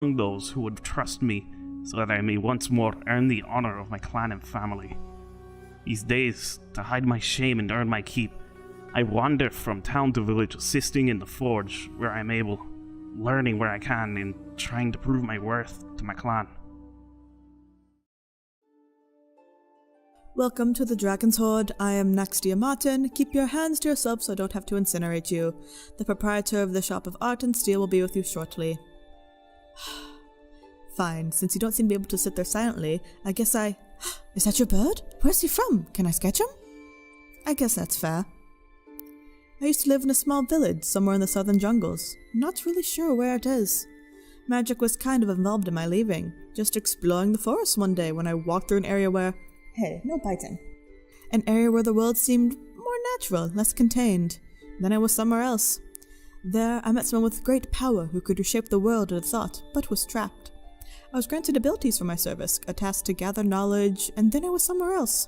those who would trust me so that I may once more earn the honor of my clan and family. These days, to hide my shame and earn my keep, I wander from town to village, assisting in the forge where I'm able, learning where I can, and trying to prove my worth to my clan. Welcome to the Dragon's Hoard. I am Naxtia Martin. Keep your hands to yourself so I don't have to incinerate you. The proprietor of the Shop of Art and Steel will be with you shortly. Fine, since you don't seem to be able to sit there silently, I guess I... Is that your bird? Where's he from? Can I sketch him? I guess that's fair. I used to live in a small village somewhere in the southern jungles. Not really sure where it is. Magic was kind of involved in my leaving. Just exploring the forest one day when I walked through an area where... Hey, no biting. An area where the world seemed more natural, less contained. Then I was somewhere else. There, I met someone with great power who could reshape the world at a thought, but was trapped. I was granted abilities for my service, a task to gather knowledge, and then I was somewhere else.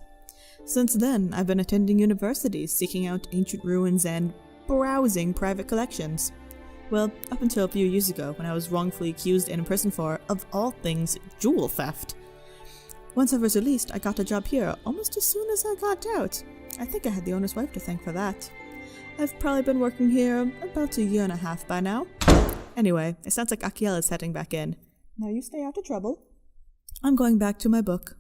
Since then, I've been attending universities, seeking out ancient ruins and browsing private collections. Well, up until a few years ago, when I was wrongfully accused and imprisoned for, of all things, jewel theft. Once I was released, I got a job here almost as soon as I got out. I think I had the owner's wife to thank for that. I've probably been working here about a year and a half by now. Anyway, it sounds like Akiel is heading back in. Now you stay out of trouble. I'm going back to my book.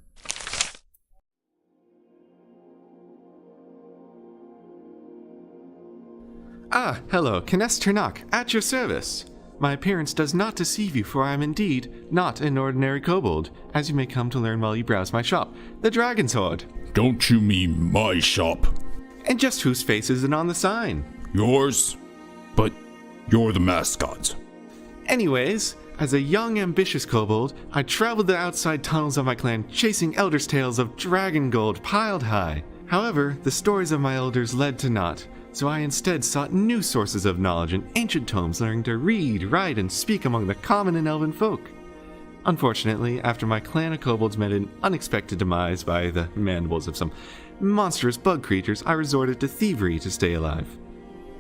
Ah, hello, Kines Ternak, at your service. My appearance does not deceive you, for I am indeed not an ordinary kobold, as you may come to learn while you browse my shop, the Dragon's Hoard. Don't you mean my shop? And just whose face is it on the sign? Yours? But you're the mascot. Anyways, as a young, ambitious kobold, I traveled the outside tunnels of my clan chasing elders' tales of dragon gold piled high. However, the stories of my elders led to naught, so I instead sought new sources of knowledge in ancient tomes, learning to read, write, and speak among the common and elven folk. Unfortunately, after my clan of kobolds met an unexpected demise by the mandibles of some monstrous bug creatures, I resorted to thievery to stay alive.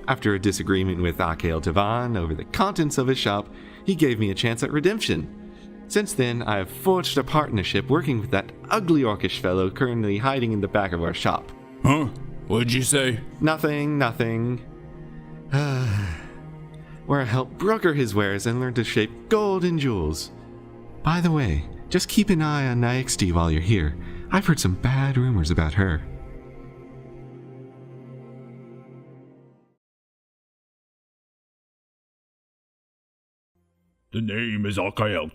After a disagreement with Akael Tavan over the contents of his shop, he gave me a chance at redemption. Since then, I have forged a partnership working with that ugly orcish fellow currently hiding in the back of our shop. Huh? What'd you say? Nothing. Where I help broker his wares and learn to shape gold and jewels. By the way, just keep an eye on Nyxti while you're here. I've heard some bad rumors about her. The name is Akael.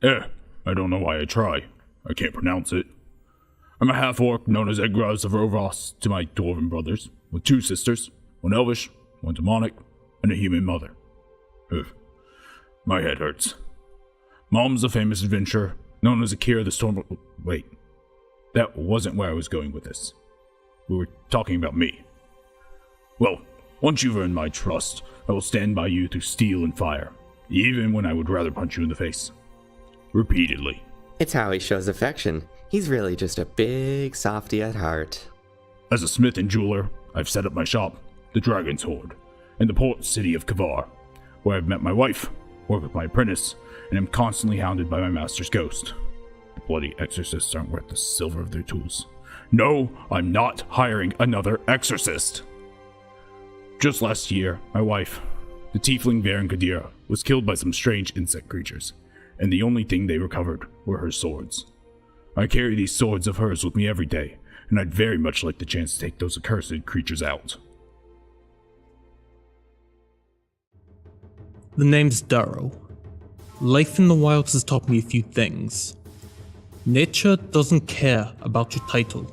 I don't know why I try. I can't pronounce it. I'm a half-orc known as Egraz of Rovos to my dwarven brothers, with 2 sisters, one elvish, one demonic, and a human mother. Ugh. My head hurts. Mom's a famous adventurer, known as Akira the Storm... Wait. That wasn't where I was going with this. We were talking about me. Well, once you've earned my trust, I will stand by you through steel and fire, even when I would rather punch you in the face. Repeatedly. It's how he shows affection. He's really just a big softy at heart. As a smith and jeweler, I've set up my shop, the Dragon's Hoard, in the port city of Kavar, where I've met my wife, worked with my apprentice, and am constantly hounded by my master's ghost. The bloody exorcists aren't worth the silver of their tools. No, I'm not hiring another exorcist! Just last year, my wife, the tiefling Varen Kadira, was killed by some strange insect creatures, and the only thing they recovered were her swords. I carry these swords of hers with me every day, and I'd very much like the chance to take those accursed creatures out. The name's Darrow. Life in the wilds has taught me a few things. Nature doesn't care about your title.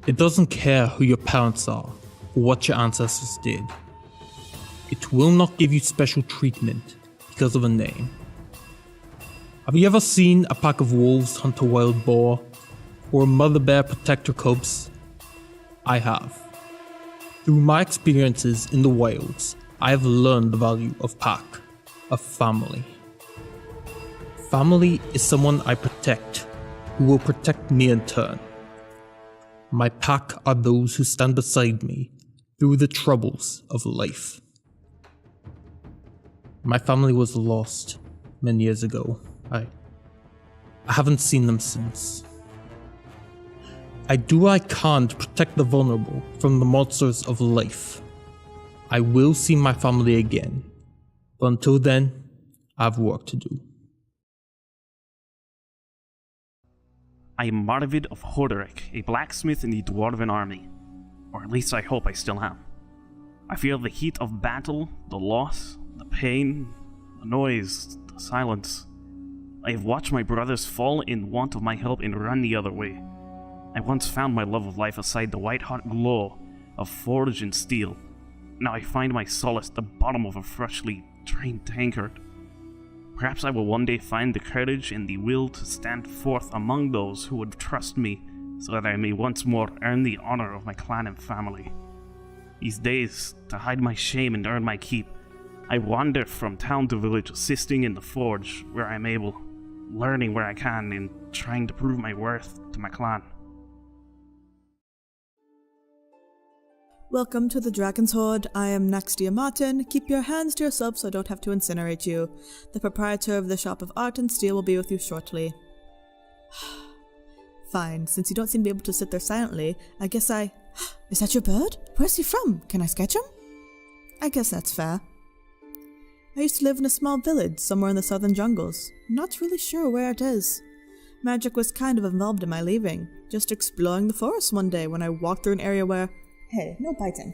It doesn't care who your parents are or what your ancestors did. It will not give you special treatment because of a name. Have you ever seen a pack of wolves hunt a wild boar, or a mother bear protect her cubs? I have. Through my experiences in the wilds, I have learned the value of pack, of family. Family is someone I protect, who will protect me in turn. My pack are those who stand beside me through the troubles of life. My family was lost, many years ago. I haven't seen them since. I do what I can to protect the vulnerable from the monsters of life. I will see my family again, but until then, I have work to do. I am Marvid of Hoderic, a blacksmith in the Dwarven army. Or at least I hope I still am. I feel the heat of battle, the loss, the pain, the noise, the silence. I have watched my brothers fall in want of my help and run the other way. I once found my love of life aside the white-hot glow of forge and steel. Now I find my solace at the bottom of a freshly drained tankard. Perhaps I will one day find the courage and the will to stand forth among those who would trust me so that I may once more earn the honor of my clan and family. These days, to hide my shame and earn my keep, I wander from town to village, assisting in the forge where I am able, learning where I can, and trying to prove my worth to my clan. Welcome to the Dragon's Hoard. I am Naxtia Martin. Keep your hands to yourself so I don't have to incinerate you. The proprietor of the Shop of Art and Steel will be with you shortly. Fine, since you don't seem to be able to sit there silently, I guess I... Is that your bird? Where's he from? Can I sketch him? I guess that's fair. I used to live in a small village somewhere in the southern jungles. Not really sure where it is. Magic was kind of involved in my leaving. Just exploring the forest one day when I walked through an area where... Hey, no biting.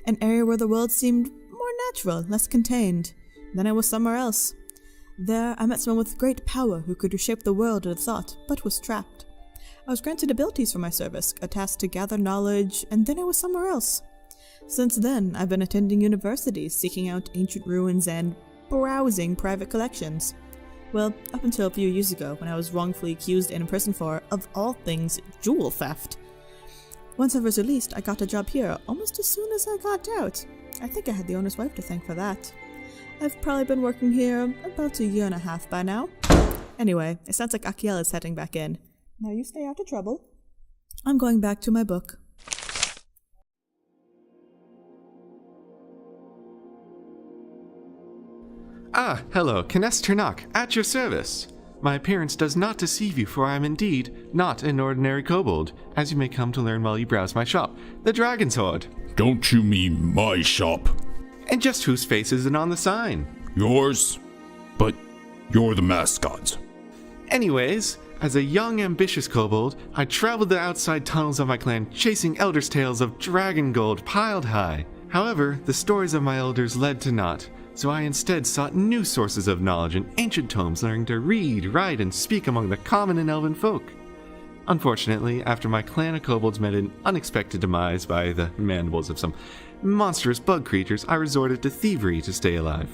An area where the world seemed more natural, less contained. Then I was somewhere else. There, I met someone with great power who could reshape the world at a thought, but was trapped. I was granted abilities for my service, a task to gather knowledge, and then I was somewhere else. Since then, I've been attending universities, seeking out ancient ruins and browsing private collections. Well, up until a few years ago, when I was wrongfully accused and imprisoned for, of all things, jewel theft. Once I was released, I got a job here almost as soon as I got out. I think I had the owner's wife to thank for that. I've probably been working here about 1.5 years by now. Anyway, it sounds like Akiel is heading back in. Now you stay out of trouble. I'm going back to my book. Ah, hello, Kines Turnak, at your service. My appearance does not deceive you, for I am indeed not an ordinary kobold, as you may come to learn while you browse my shop, the Dragon's Hoard. Don't you mean my shop? And just whose face is it on the sign? Yours? But you're the mascot. Anyways, as a young, ambitious kobold, I traveled the outside tunnels of my clan chasing elders' tales of dragon gold piled high. However, the stories of my elders led to naught, so I instead sought new sources of knowledge in ancient tomes, learning to read, write, and speak among the common and elven folk. Unfortunately, after my clan of kobolds met an unexpected demise by the mandibles of some monstrous bug creatures, I resorted to thievery to stay alive.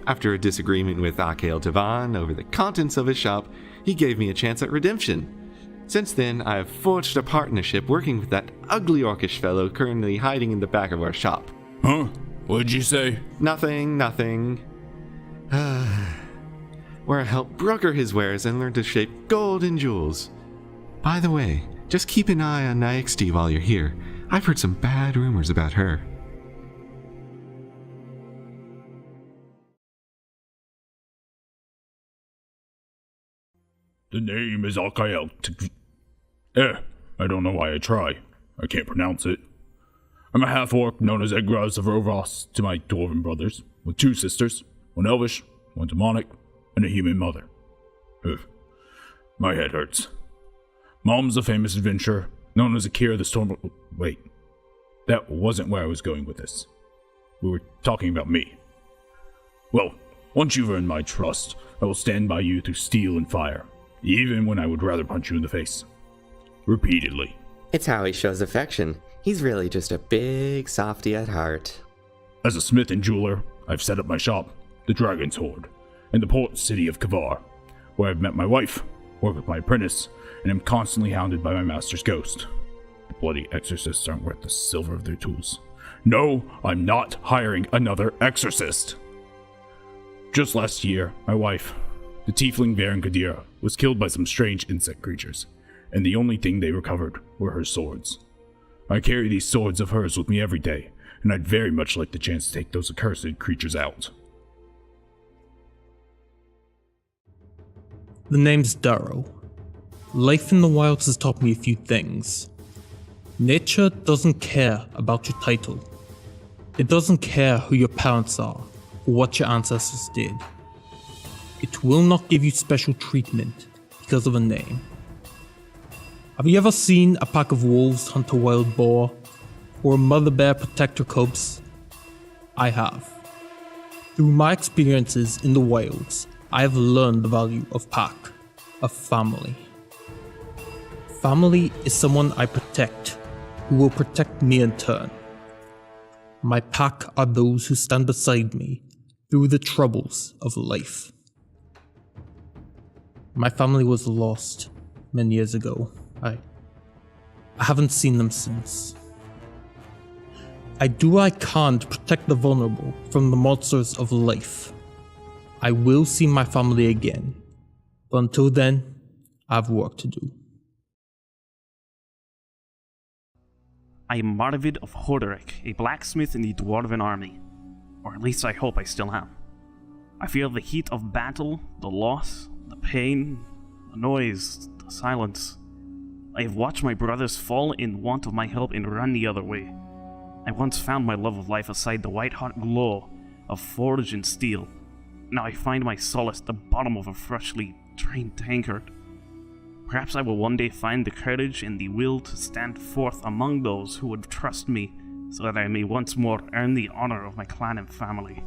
After a disagreement with Akael Tavan over the contents of his shop, he gave me a chance at redemption. Since then, I have forged a partnership working with that ugly orcish fellow currently hiding in the back of our shop. Huh? What'd you say? Nothing. Where I help broker his wares and learn to shape gold and jewels. By the way, just keep an eye on Nyxti while you're here. I've heard some bad rumors about her. The name is Akael. I don't know why I try. I can't pronounce it. I'm a half-orc known as Egraz of Rovos to my dwarven brothers, with 2 sisters, one elvish, one demonic, and a human mother. Ugh. My head hurts. Mom's a famous adventurer, known as Akira the Storm... Wait. That wasn't where I was going with this. We were talking about me. Well, once you've earned my trust, I will stand by you through steel and fire, even when I would rather punch you in the face. Repeatedly. It's how he shows affection. He's really just a big softy at heart. As a smith and jeweler, I've set up my shop, the Dragon's Hoard, in the port city of Kavar, where I've met my wife, worked with my apprentice, and am constantly hounded by my master's ghost. The bloody exorcists aren't worth the silver of their tools. No, I'm not hiring another exorcist! Just last year, my wife, the tiefling Varen Kadira, was killed by some strange insect creatures, and the only thing they recovered were her swords. I carry these swords of hers with me every day, and I'd very much like the chance to take those accursed creatures out. The name's Darrow. Life in the wilds has taught me a few things. Nature doesn't care about your title. It doesn't care who your parents are or what your ancestors did. It will not give you special treatment because of a name. Have you ever seen a pack of wolves hunt a wild boar or a mother bear protect her cubs? I have. Through my experiences in the wilds, I have learned the value of pack, of family. Family is someone I protect, who will protect me in turn. My pack are those who stand beside me through the troubles of life. My family was lost many years ago. I haven't seen them since. I do what I can to protect the vulnerable from the monsters of life. I will see my family again, but until then, I have work to do. I am Marvid of Hoderic, a blacksmith in the Dwarven army. Or at least I hope I still am. I feel the heat of battle, the loss, the pain, the noise, the silence. I have watched my brothers fall in want of my help and run the other way. I once found my love of life aside the white-hot glow of forge and steel. Now I find my solace at the bottom of a freshly drained tankard. Perhaps I will one day find the courage and the will to stand forth among those who would trust me, so that I may once more earn the honor of my clan and family.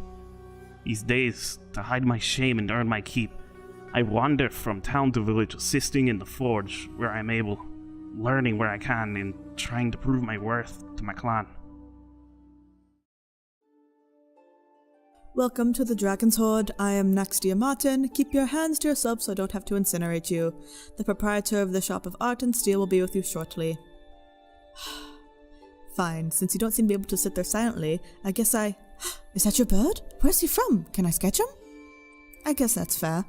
These days, to hide my shame and earn my keep, I wander from town to village, assisting in the forge where I am able, learning where I can, and trying to prove my worth to my clan. Welcome to the Dragon's Hoard. I am Naxtia Martin. Keep your hands to yourself so I don't have to incinerate you. The proprietor of the Shop of Art and Steel will be with you shortly. Fine, since you don't seem to be able to sit there silently, I guess I... Is that your bird? Where's he from? Can I sketch him? I guess that's fair.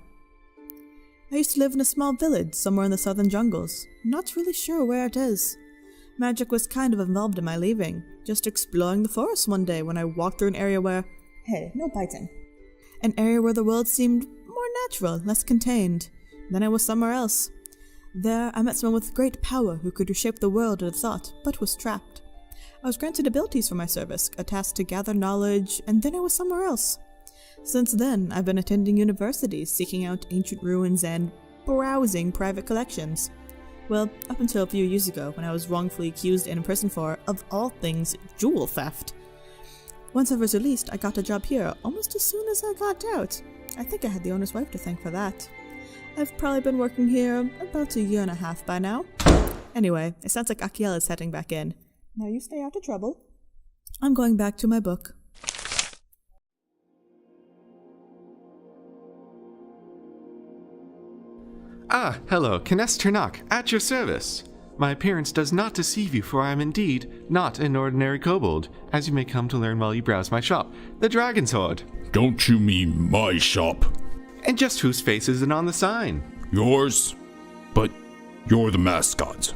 I used to live in a small village somewhere in the southern jungles. Not really sure where it is. Magic was kind of involved in my leaving. Just exploring the forest one day when I walked through an area where... Hey, no biting. An area where the world seemed more natural, less contained. Then I was somewhere else. There, I met someone with great power who could reshape the world at a thought, but was trapped. I was granted abilities for my service, a task to gather knowledge, and then I was somewhere else. Since then, I've been attending universities, seeking out ancient ruins and browsing private collections. Well, up until a few years ago, when I was wrongfully accused and imprisoned for, of all things, jewel theft. Once I was released, I got a job here almost as soon as I got out. I think I had the owner's wife to thank for that. I've probably been working here about 1.5 years by now. Anyway, it sounds like Akiel is heading back in. Now you stay out of trouble. I'm going back to my book. Ah, hello, Kines Ternak, at your service. My appearance does not deceive you, for I am indeed not an ordinary kobold, as you may come to learn while you browse my shop, the Dragon's Hoard. Don't you mean my shop? And just whose face is it on the sign? Yours? But you're the mascot.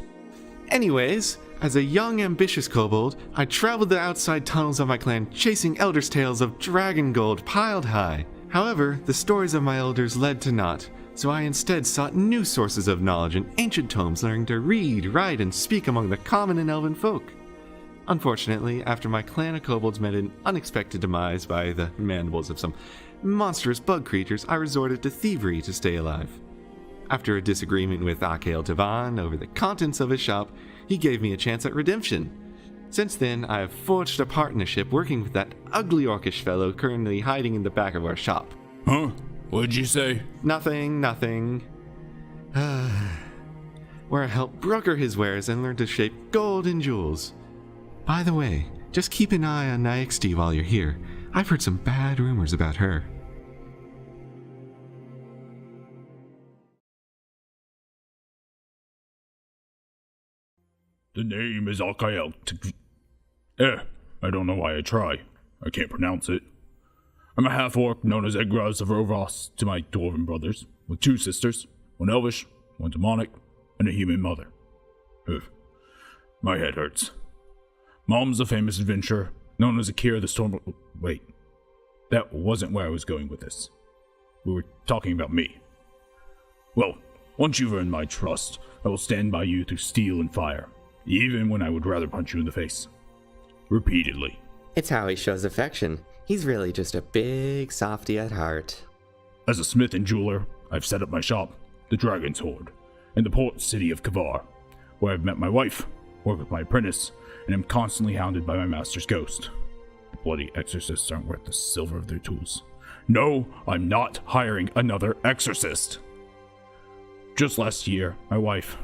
Anyways, as a young, ambitious kobold, I traveled the outside tunnels of my clan chasing elders' tales of dragon gold piled high. However, the stories of my elders led to naught, so I instead sought new sources of knowledge in ancient tomes, learning to read, write, and speak among the common and elven folk. Unfortunately, after my clan of kobolds met an unexpected demise by the mandibles of some monstrous bug creatures, I resorted to thievery to stay alive. After a disagreement with Akael Tavan over the contents of his shop, he gave me a chance at redemption. Since then, I have forged a partnership working with that ugly orcish fellow currently hiding in the back of our shop. Huh? What'd you say? Nothing. Where I help broker his wares and learn to shape gold and jewels. By the way, just keep an eye on Nyxti while you're here. I've heard some bad rumors about her. The name is Akael. I don't know why I try. I can't pronounce it. I'm a half-orc known as Egraz of Rovos to my dwarven brothers, with 2 sisters, one elvish, one demonic, and a human mother. Ugh. My head hurts. Mom's a famous adventurer, known as Akira the Storm... Wait, that wasn't where I was going with this. We were talking about me. Well, once you've earned my trust, I will stand by you through steel and fire, even when I would rather punch you in the face. Repeatedly. It's how he shows affection. He's really just a big softy at heart. As a smith and jeweler, I've set up my shop, the Dragon's Hoard, in the port city of Kavar, where I've met my wife, worked with my apprentice, and am constantly hounded by my master's ghost. The bloody exorcists aren't worth the silver of their tools. No, I'm not hiring another exorcist! Just last year, my wife,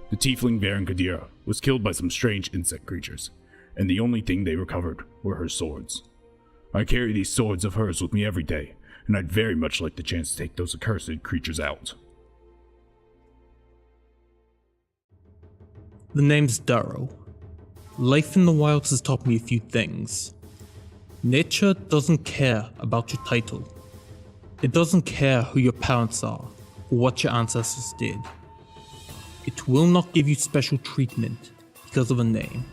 the tiefling Baron Kadira, was killed by some strange insect creatures, and the only thing they recovered were her swords. I carry these swords of hers with me every day, and I'd very much like the chance to take those accursed creatures out. The name's Darrow. Life in the wilds has taught me a few things. Nature doesn't care about your title. It doesn't care who your parents are or what your ancestors did. It will not give you special treatment because of a name.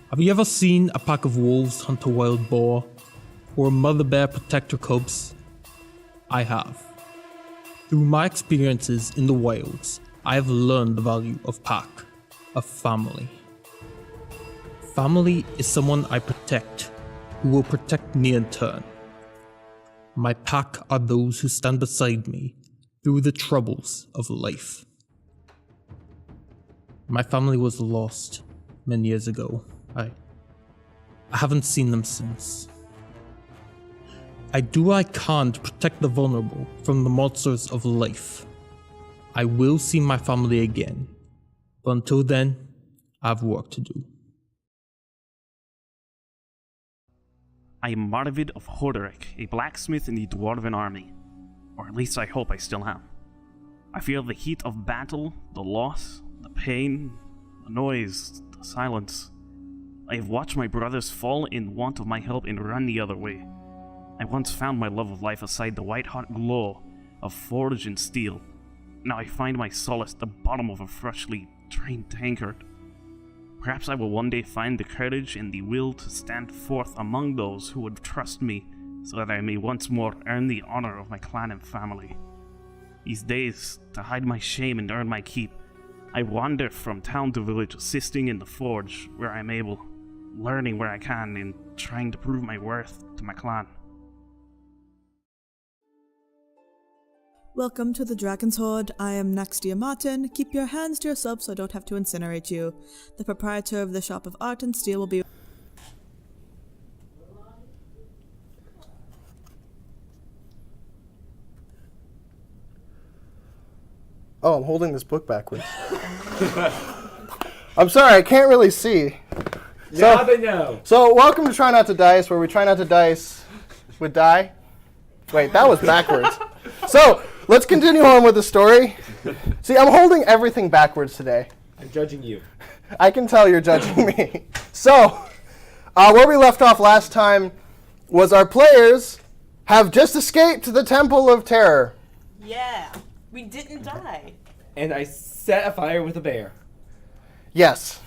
Have you ever seen a pack of wolves hunt a wild boar, or a mother bear protect her cubs? I have. Through my experiences in the wilds, I have learned the value of pack, of family. Family is someone I protect, who will protect me in turn. My pack are those who stand beside me through the troubles of life. My family was lost many years ago. I haven't seen them since. I do what I can to protect the vulnerable from the monsters of life. I will see my family again, but until then, I have work to do. I am Marvid of Hoderic, a blacksmith in the Dwarven army. Or at least I hope I still am. I feel the heat of battle, the loss, the pain, the noise, the silence. I have watched my brothers fall in want of my help and run the other way. I once found my love of life aside the white-hot glow of forge and steel. Now I find my solace at the bottom of a freshly drained tankard. Perhaps I will one day find the courage and the will to stand forth among those who would trust me so that I may once more earn the honor of my clan and family. These days, to hide my shame and earn my keep, I wander from town to village, assisting in the forge where I'm able, learning where I can, and trying to prove my worth to my clan. Welcome to the Dragon's Hoard. I am Naxtia Martin. Keep your hands to yourself so I don't have to incinerate you. The proprietor of the Shop of Art and Steel will be... Oh, I'm holding this book backwards. I'm sorry, I can't really see. So welcome to Try Not to Dice, where we try not to dice with die. Wait, that was backwards. So, let's continue on with the story. See, I'm holding everything backwards today. I'm judging you. I can tell you're judging me. So, where we left off last time was our players have just escaped the Temple of Terror. Yeah, we didn't die. And I set a fire with a bear. Yes.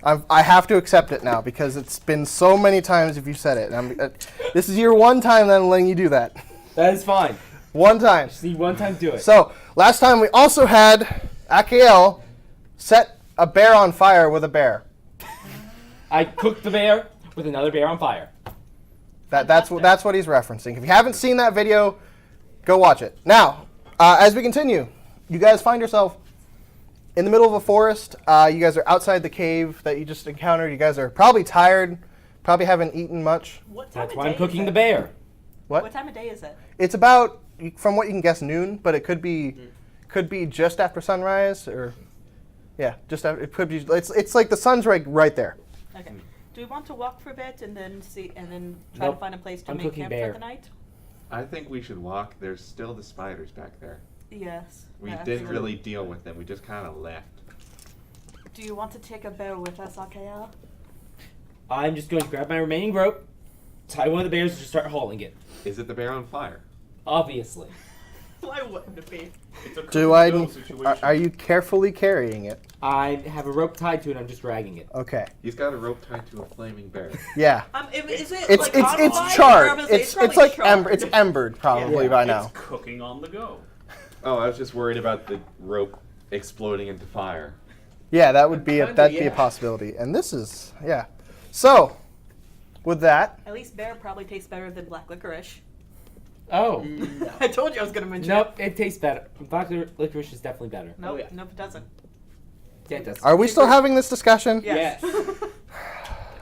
I have to accept it now because it's been so many times if you said it. This is your one time that I'm letting you do that. That is fine. One time. Just need one time to do it. So, last time we also had Akael set a bear on fire with a bear. I cooked the bear with another bear on fire. That's what he's referencing. If you haven't seen that video, go watch it. Now, as we continue, you guys find yourself in the middle of a forest. You guys are outside the cave that you just encountered. You guys are probably tired, probably haven't eaten much. That's why I'm cooking the bear. What? What time of day is it? It's about, from what you can guess, noon, but it could be just after sunrise, or yeah, just after. It could be. It's like the sun's right there. Okay. Do we want to walk for a bit and then try to find a place to make camp for the night? I think we should walk. There's still the spiders back there. Yes. We didn't really deal with them. We just kind of left. Do you want to take a bear with us, Akael? I'm just going to grab my remaining rope, tie one of the bears, and just start hauling it. Is it the bear on fire? Obviously. Why wouldn't it be? Are you carefully carrying it? I have a rope tied to it. I'm just dragging it. Okay. He's got a rope tied to a flaming bear. Yeah. Is it It's like it's charred. It's like charred. it's embered probably by now. It's cooking on the go. Oh, I was just worried about the rope exploding into fire. Yeah, that would be a possibility. And this is So, with that, At least bear probably tastes better than black licorice. Oh. I told you I was gonna mention Nope, it tastes better. Black licorice is definitely better. Nope, nope, it doesn't. Yeah, it does. are we still having this discussion? Yes.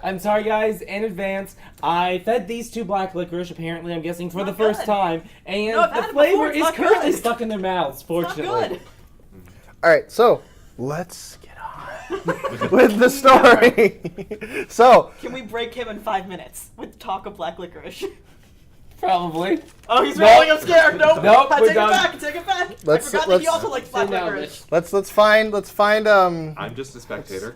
I'm sorry, guys, in advance. I fed these two black licorice, apparently, I'm guessing, for the Not first good. time. And No, I've the had it flavor before, it's is not currently good. stuck in their mouths, It's not fortunately. good. All right, so let's get on with the story. So, Can we break him in 5 minutes with talk of black licorice? Probably. Oh, he's Nope. rolling. I'm scared. Nope. Nope, I we're take done. it back. Take it back. Let's- I forgot that let's- he also likes black licorice. let's find I'm just a spectator.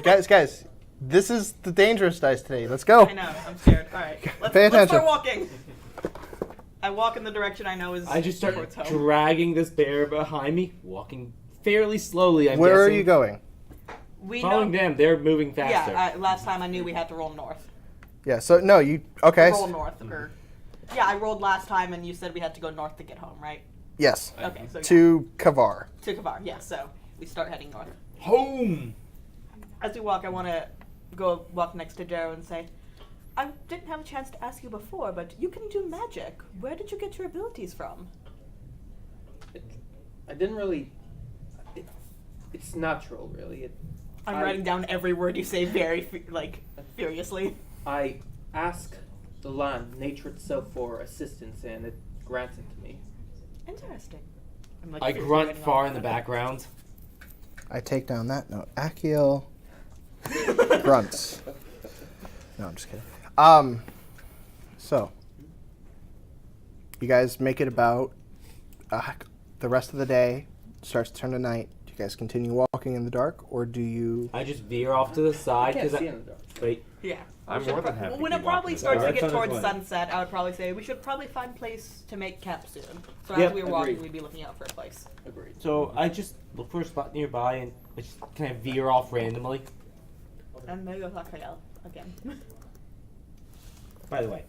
guys. This is the dangerous dice today. Let's go. I know. I'm scared. All right. Let's Pay attention. start walking. I walk in the direction I know is. I just start towards home. dragging this bear behind me, walking fairly slowly, I'm Where are guessing. you going? We Following know. them, they're moving faster. Yeah. Last time I knew we had to roll north. Yeah. So no, you okay? Roll north. Or, yeah, I rolled last time, and you said we had to go north to get home, right? Yes. Okay. So To Kavar. to Kavar. Yeah. So we start heading north. Home! As we walk, I want to go walk next to Darrow and say, I didn't have a chance to ask you before, but you can do magic. Where did you get your abilities from? I didn't really. It's natural, really. I'm writing down every word you say very, furiously. I ask the land, nature itself, for assistance, and it grants it to me. Interesting. I'm, I fiercely grunt writing far all in the that. background. I take down that note. Achiel grunts. No, I'm just kidding. So you guys make it about the rest of the day. Starts to turn to night. Do you guys continue walking in the dark, or do you? I just veer off to the I side can't because see in the dark. wait. Yeah. I'm We should more than happy When to it walk probably in the starts to dark. get That's towards understood. sunset, I would probably say we should probably find a place to make camp soon. So Yep, as we were walking, agreed. we'd be looking out for a place. Agreed. So I just look for a spot nearby and I just kind of veer off randomly. And there goes Raphael again. By the way,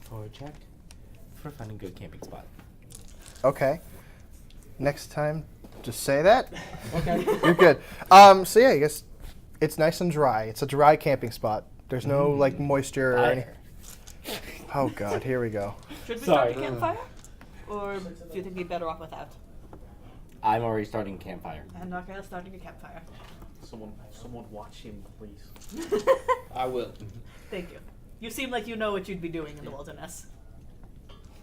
forward check for finding a good camping spot. Okay. Next time, just say that. Okay. You're good. So yeah, I guess it's nice and dry. It's a dry camping spot. There's no like moisture or anything. Oh god, here we go. Should we Sorry. start a campfire? Or do you think we'd be better off without? I'm already starting a campfire. And Raphael's starting a campfire. Someone watch him, please. I will. Thank you. You seem like you know what you'd be doing in the wilderness.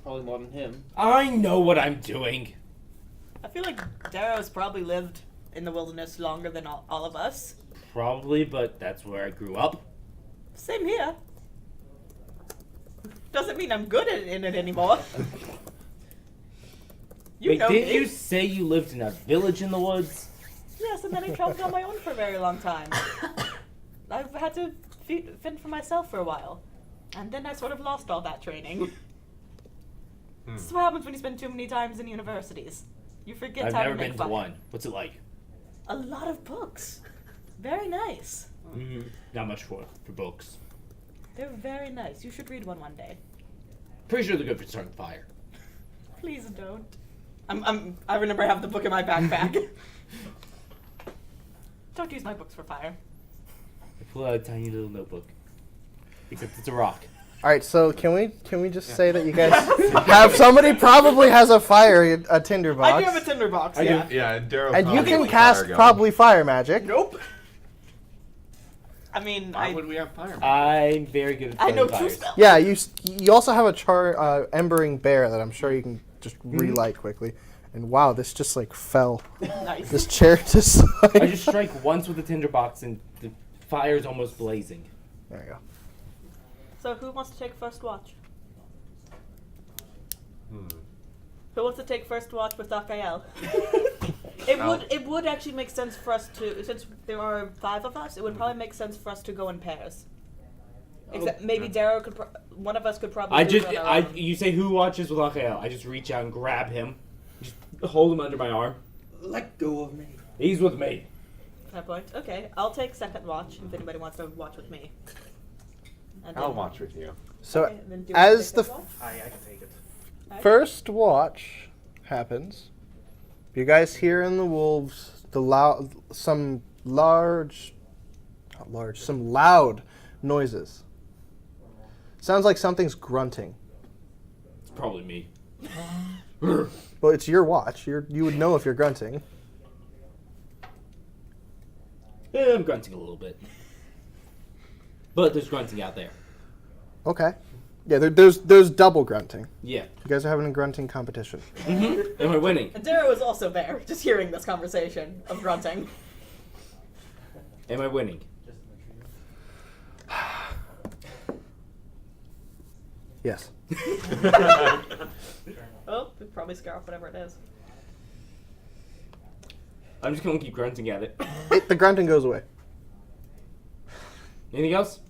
Probably more than him. I know what I'm doing. I feel like Darrow's probably lived in the wilderness longer than all of us. Probably, but that's where I grew up. Same here. Doesn't mean I'm good in it anymore. You Wait, know didn't me. you say you lived in a village in the woods? Yes, and then I traveled on my own for a very long time. I've had to fend for myself for a while. And then I sort of lost all that training. This is what happens when you spend too many times in universities. You forget I've how never to make been to fire. one. What's it like? A lot of books. Very nice. Not much for books. They're very nice. You should read one day. Pretty sure they're good for starting fire. Please don't. I remember I have the book in my backpack. Don't use my books for fire. I pull out a tiny little notebook. Except it's a rock. All right, so can we just say that you guys have somebody probably has a fire, a tinder box, I do have a tinder box. I yeah. do. Yeah, and Darrow. and you probably can has cast fire going. probably fire magic. Nope. I mean, Why would we have fire? I'm very good at I know starting two fires. spells. Yeah, you also have a embering bear that I'm sure you can just relight quickly. And wow, this just like fell. Nice. This chair just. Like, I just strike once with the tinderbox and the fire's almost blazing. There you go. So who wants to take first watch? Who wants to take first watch with Raphael? It would actually make sense for us to, since there are 5 of us, it would probably make sense for us to go in pairs. Except maybe Darrow could, one of us could probably. do it on our own. You say who watches with Raphael. I just reach out and grab him, just hold him under my arm. Let go of me. He's with me. Fair point. Okay, I'll take second watch if anybody wants to watch with me. And I'll then- watch with you. So Okay, then do you want to as take the first watch? I can take it. first watch, happens. You guys hear in the wolves some loud noises. Sounds like something's grunting. It's probably me. Well, it's your watch. You would know if you're grunting. Yeah, I'm grunting a little bit. But there's grunting out there. Okay. Yeah, there's double grunting. Yeah. You guys are having a grunting competition. Mm-hmm. Am I winning? Adira was also there, just hearing this conversation of grunting. Am I winning? Yes. Oh, we'd probably scare off whatever it is. I'm just gonna keep grunting at it. The grunting goes away. Anything else?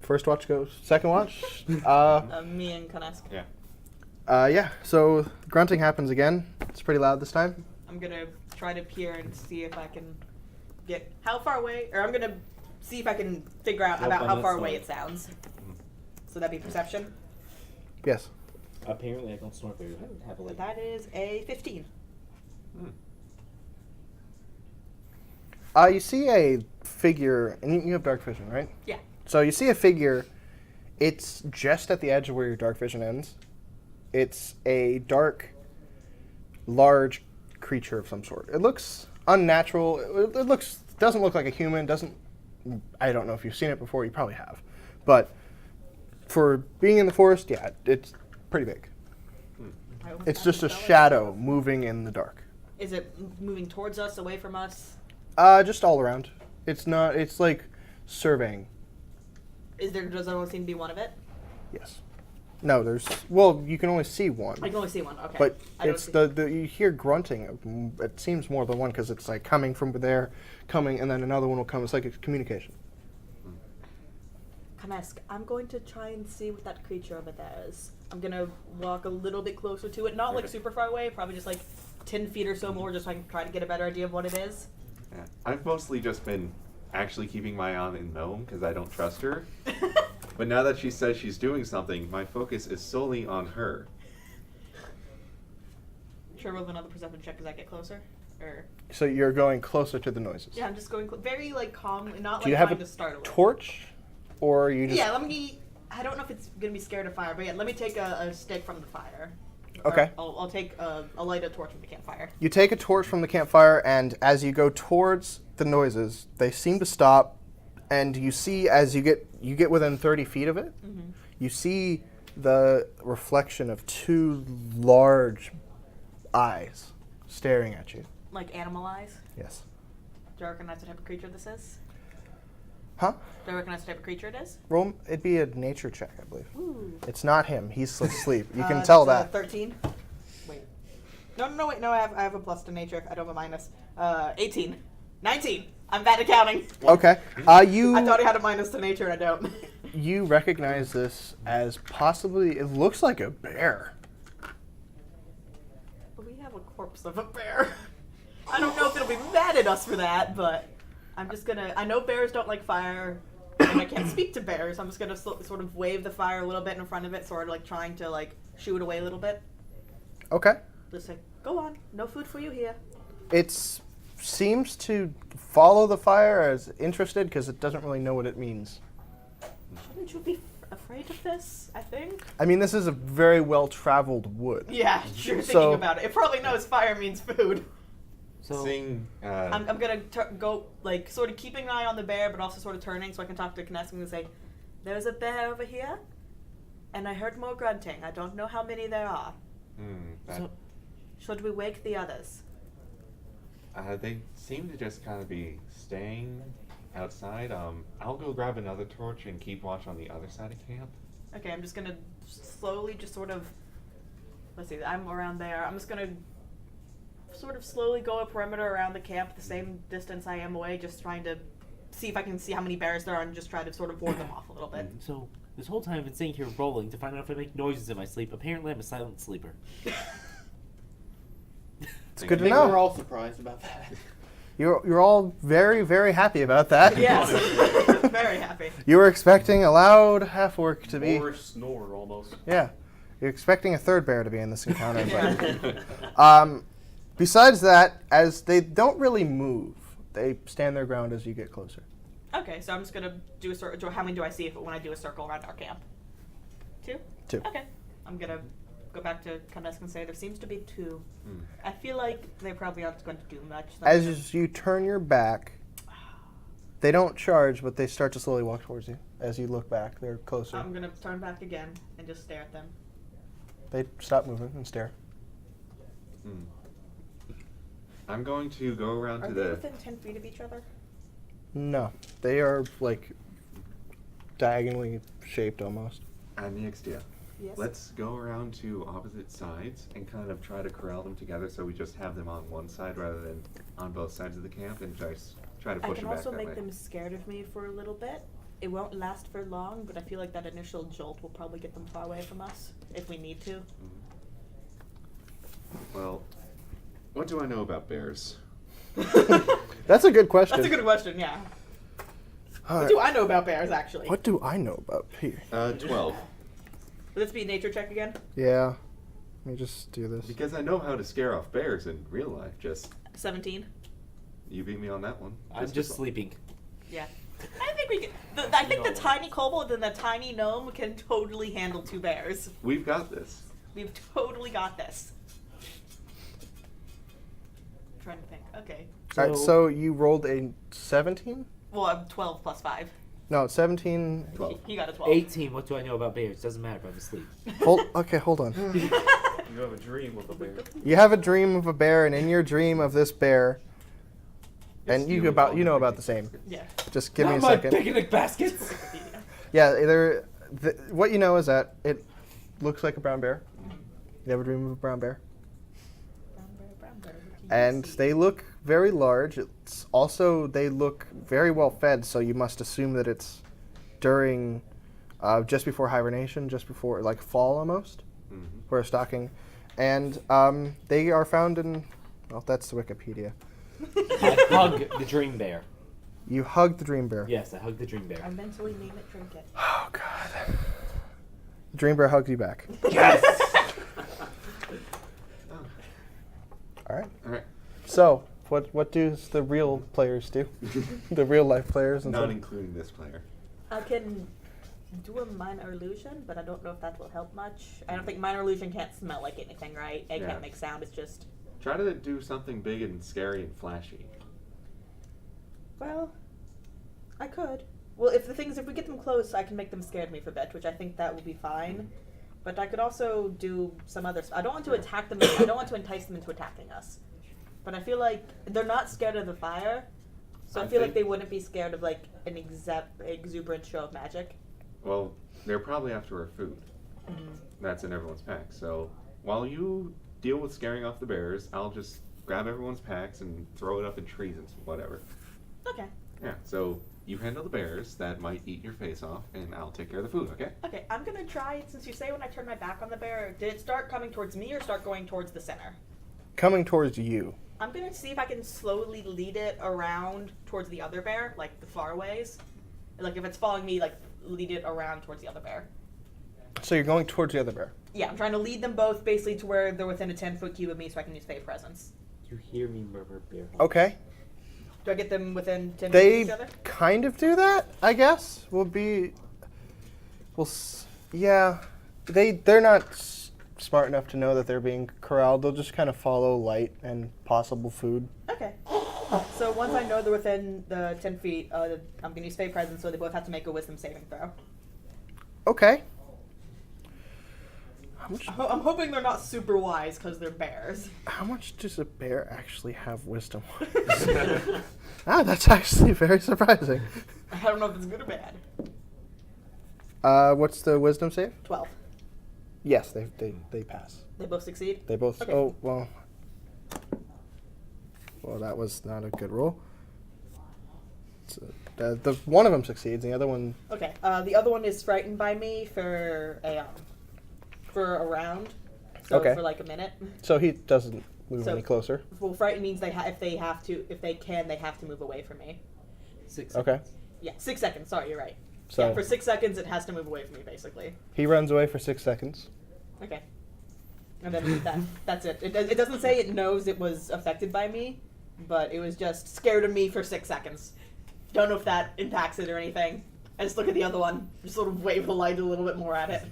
First watch goes. Second watch? Me and Kanesk. Yeah. Yeah, so grunting happens again. It's pretty loud this time. I'm gonna try to peer and see if I can get how far away, or I'm gonna see if I can figure out about how far away it sounds. So that'd be perception. Yes. Apparently I don't snort very heavily. That is a 15. You see a figure, and you have dark vision, right? Yeah. So you see a figure. It's just at the edge of where your dark vision ends. It's a dark, large creature of some sort. It looks unnatural. It doesn't look like a human. I don't know if you've seen it before. You probably have, but for being in the forest, yeah, it's pretty big. It's just a shadow moving in the dark. Is it moving towards us, away from us? Just all around. It's not. It's like surveying. Does there only seem to be one of it? Yes. No, well, you can only see one. I can only see one. Okay. But it's you hear grunting. It seems more than one because it's like coming from there, and then another one will come. It's like a communication. Kanesk, I'm going to try and see what that creature over there is. I'm gonna walk a little bit closer to it, not like super far away, probably just like 10 feet or so more, just so I can try to get a better idea of what it is. Yeah. I've mostly just been actually keeping my eye on Gnome because I don't trust her. But now that she says she's doing something, my focus is solely on her. Should I roll another perception check as I get closer? Or So you're going closer to the noises. yeah, I'm just going very like calm, not Do you like have trying a to startle it. torch, or are you just? Yeah, I don't know if it's gonna be scared of fire, but yeah, let me take a stick from the fire. Okay. Or I'll take I'll light a torch from the campfire. You take a torch from the campfire, and as you go towards the noises, they seem to stop, and you see as you get within 30 feet of it, you see the reflection of two large eyes staring at you. Like animal eyes? Yes. Do I recognize the type of creature this is? Huh? Do I recognize the type of creature it is? Roll. It'd be a nature check, I believe. Ooh. It's not him. He's asleep. You can tell that. 13. Wait. No, wait. No, I have a plus to nature. I don't have a minus. 18. 19. I'm bad at counting. Okay. I thought I had a minus to nature, and I don't. You recognize this as possibly. It looks like a bear. We have a corpse of a bear. I don't know if it'll be mad at us for that, but I'm just gonna. I know bears don't like fire, and I can't speak to bears. I'm just gonna sort of wave the fire a little bit in front of it, sort of like trying to like shoo it away a little bit. Okay. Just say, go on. No food for you here. It seems to follow the fire as interested because it doesn't really know what it means. Shouldn't you be afraid of this? I think. I mean, this is a very well-traveled wood. Yeah, sure. Thinking about it, it probably knows fire means food. So I'm gonna go like sort of keeping an eye on the bear, but also sort of turning so I can talk to Kanesk and say, "There's a bear over here, and I heard more grunting. I don't know how many there are. So, should we wake the others?" They seem to just kind of be staying outside. I'll go grab another torch and keep watch on the other side of camp. Okay, I'm just gonna slowly, just sort of. Let's see. I'm around there. I'm just gonna sort of slowly go a perimeter around the camp, the same distance I am away, just trying to see if I can see how many bears there are and just try to sort of ward them off a little bit. So this whole time I've been sitting here rolling to find out if I make noises in my sleep. Apparently I'm a silent sleeper. It's good to I think know. we're all surprised about that. You're all very, very happy about that. Yes, very happy. You were expecting a loud half-orc to be. Or snore almost. Yeah. You're expecting a third bear to be in this encounter, but besides that, as they don't really move, they stand their ground as you get closer. Okay, so I'm just gonna do a circle. How many do I see when I do a circle around our camp? 2? 2. Okay. I'm gonna go back to Kandesk and say there seems to be 2. I feel like they probably aren't going to do much. As you turn your back, they don't charge, but they start to slowly walk towards you. As you look back, they're closer. I'm gonna turn back again and just stare at them. They stop moving and stare. I'm going to go around Are to they the. within 10 feet of each other? No, they are like diagonally shaped almost. I'm the XDF. Yes. Let's go around to opposite sides and kind of try to corral them together so we just have them on one side rather than on both sides of the camp and just try to I push can them back also that make way. them scared of me for a little bit. It won't last for long, but I feel like that initial jolt will probably get them far away from us if we need to. Well, what do I know about bears? That's a good question. That's a good question, yeah. All What right. do I know about bears, actually? What do I know about Peter? 12. Will this be a nature check again? Yeah. Let me just do this. Because I know how to scare off bears in real life. Just 17. you beat me on that one. I'm just sleeping. Yeah. I think we can. I think the tiny kobold and the tiny gnome can totally handle 2 bears. We've got this. We've totally got this. I'm trying to think. Okay. All right, so you rolled a 17? Well, I'm 12 plus 5. No, 17. He got a 12. 18. What do I know about bears? Doesn't matter if I'm asleep. Hold on. You have a dream of a bear. You have a dream of a bear, and in your dream of this bear, and you know about the same. Yeah. Just give me a Not my second. picnic baskets. Yeah, what you know is that it looks like a brown bear. You have a dream of a brown bear. Brown bear. And they look very large. It's also, they look very well fed, so you must assume that it's during, just before hibernation, just before, like, fall almost, where stocking. And they are found in, well, that's the Wikipedia. I hug the dream bear. You hug the dream bear. Yes, I hug the dream bear. I mentally name it, drink it. Oh, God. The dream bear hugs you back. Yes! All right. All right. So, what do the real players do? The real life players? And Not stuff? including this player. I can do a minor illusion, but I don't know if that will help much. I don't think minor illusion can't smell like anything, right? It Yeah. can't make sound. It's just. Try to do something big and scary and flashy. Well, I could. Well, if we get them close, I can make them scared of me for a bit, which I think that will be fine. But I could also do some other. I don't want to attack them. I don't want to entice them into attacking us. But I feel like they're not scared of the fire, so I feel like they wouldn't be scared of like an exuberant show of magic. Well, they're probably after our food. That's in everyone's pack. So while you deal with scaring off the bears, I'll just grab everyone's packs and throw it up in trees and whatever. Okay. Yeah, so you handle the bears that might eat your face off, and I'll take care of the food, okay? Okay, I'm gonna try, since you say when I turn my back on the bear, did it start coming towards me or start going towards the center? Coming towards you. I'm gonna see if I can slowly lead it around towards the other bear, like the far ways. Like if it's following me, like lead it around towards the other bear. So you're going towards the other bear. Yeah, I'm trying to lead them both basically to where they're within a 10-foot cube of me so I can use Fey Presence. You hear me murmur bear. Okay. Do I get them within 10 feet of They each other? kind of do that, I guess. Yeah. They're not smart enough to know that they're being corralled. They'll just kind of follow light and possible food. Okay. So once I know they're within the 10 feet, I'm going to use Fey Presence so they both have to make a wisdom saving throw. Okay. I'm hoping they're not super wise because they're bears. How much does a bear actually have wisdom? That's actually very surprising. I don't know if it's good or bad. What's the wisdom save? 12. Yes, they pass. They both succeed? They both. Okay. Oh well. Well, that was not a good roll. So, the one of them succeeds, the other one. Okay. The other one is frightened by me for a round. So Okay. for like a minute. So he doesn't move So- any closer. Well, frightened means they have to move away from me. 6 Okay. seconds. Yeah, 6 seconds. Sorry, you're right. So Yeah, for 6 seconds, it has to move away from me, basically. he runs away for 6 seconds. Okay. And then that's it. It doesn't say it knows it was affected by me, but it was just scared of me for 6 seconds. Don't know if that impacts it or anything. I just look at the other one, just sort of wave the light a little bit more at it.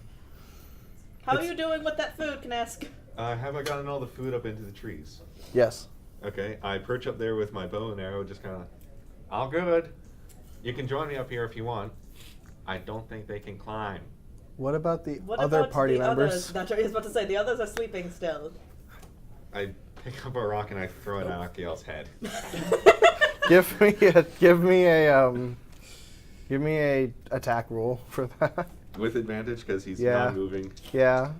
How are you doing with that food, Knesk? Have I gotten all the food up into the trees? Yes. Okay, I perch up there with my bow and arrow, just kind of, all good. You can join me up here if you want. I don't think they can climb. What about the What other about party the members? Others? That's what I was about to say. The others are sleeping still. I pick up a rock and I throw it at Akiel's head. Give me a attack roll for that. With advantage because he's Yeah. not moving. Yeah.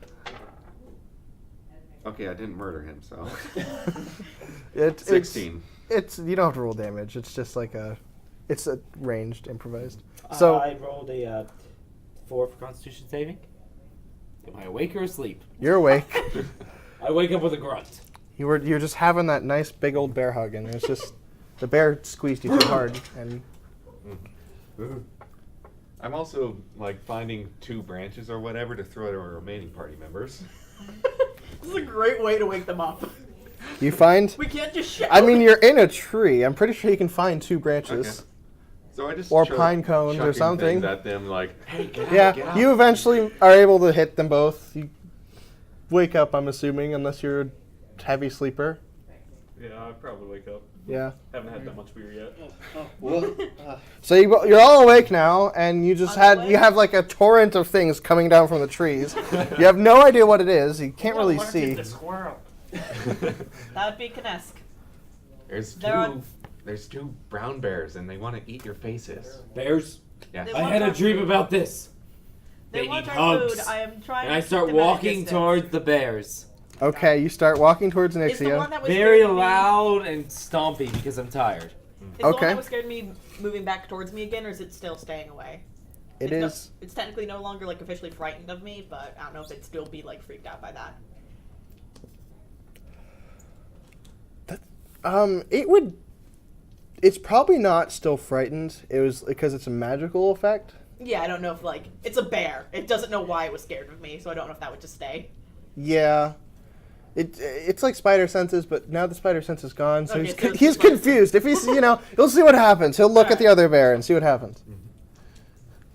Okay, I didn't murder him, so. It's 16. It's you don't have to roll damage. It's just like it's a ranged improvised. So I rolled a 4 for Constitution saving. Am I awake or asleep? you're awake. I wake up with a grunt. You're just having that nice big old bear hug, and it's just the bear squeezed you too hard, and I'm also like finding 2 branches or whatever to throw at our remaining party members. This is a great way to wake them up. you find. We can't just shout. I mean, you're in a tree. I'm pretty sure you can find 2 branches. Okay. So I just Or pine cones or chucking something. things at them like, hey, get out, Yeah, get out. you eventually are able to hit them both. You wake up, I'm assuming, unless you're a heavy sleeper. Yeah, I'd probably wake up. Yeah. Haven't had that much beer yet. So you're all awake now, and you just On the way? you have like a torrent of things coming down from the trees. You have no idea what it is. You can't really see. The squirrel. That would be Knesk. There's two brown bears, and they want to eat your faces. Bears? Yeah. They I want had a our dream food. about this. They They want need our hugs. food. I am trying And I to start keep them at a walking distance. towards the bears. Okay, you start walking towards Is the one Nixia. that was Very scared of me- loud and stompy because I'm tired. Is the one Okay. that was scared of me moving back towards me again, or is it still staying away? It it's is. it's technically no longer like officially frightened of me, but I don't know if it'd still be like freaked out by that. It would. It's probably not still frightened. It was because it's a magical effect. Yeah, I don't know if like it's a bear. It doesn't know why it was scared of me, so I don't know if that would just stay. Yeah. It's like spider senses, but now the spider sense is gone, so Okay, he's so it's he's just like- confused. If he's he'll see what happens. He'll look at the other bear and see what happens.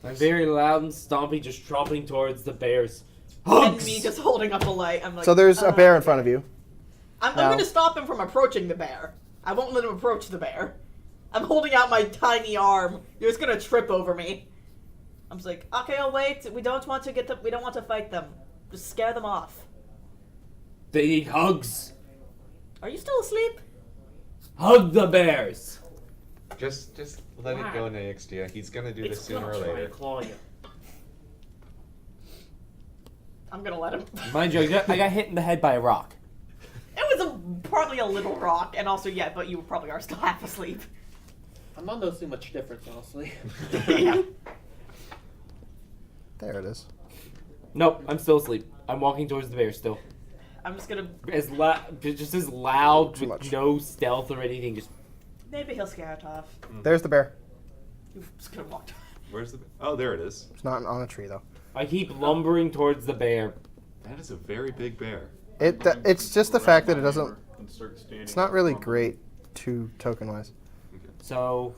I'm very loud and stompy, just tromping towards the bears. And Hugs! me just holding up a light. I'm like. So there's a bear in front of you. I'm now. going to stop him from approaching the bear. I won't let him approach the bear. I'm holding out my tiny arm. You're just gonna trip over me. I'm just like, okay, I'll wait. We don't want to get them. We don't want to fight them. Just scare them off. They need hugs. Are you still asleep? Hug the bears. Just let it go, Naixtia. He's gonna do this sooner or later. Claw you. I'm gonna let him. Mind you, I got hit in the head by a rock. It was probably a little rock, and also but you probably are still half asleep. I'm not noticing much difference, honestly. Yeah. There it is. Nope, I'm still asleep. I'm walking towards the bears still. I'm just gonna. Just as loud, Too with much. no stealth or anything. Just Maybe he'll scare it off. There's the bear. You just could have walked. Where's the? Oh, there it is. It's not on a tree though. I keep lumbering towards the bear. That is a very big bear. It's just the fact that it doesn't. And start standing It's not really on them. great to token wise. So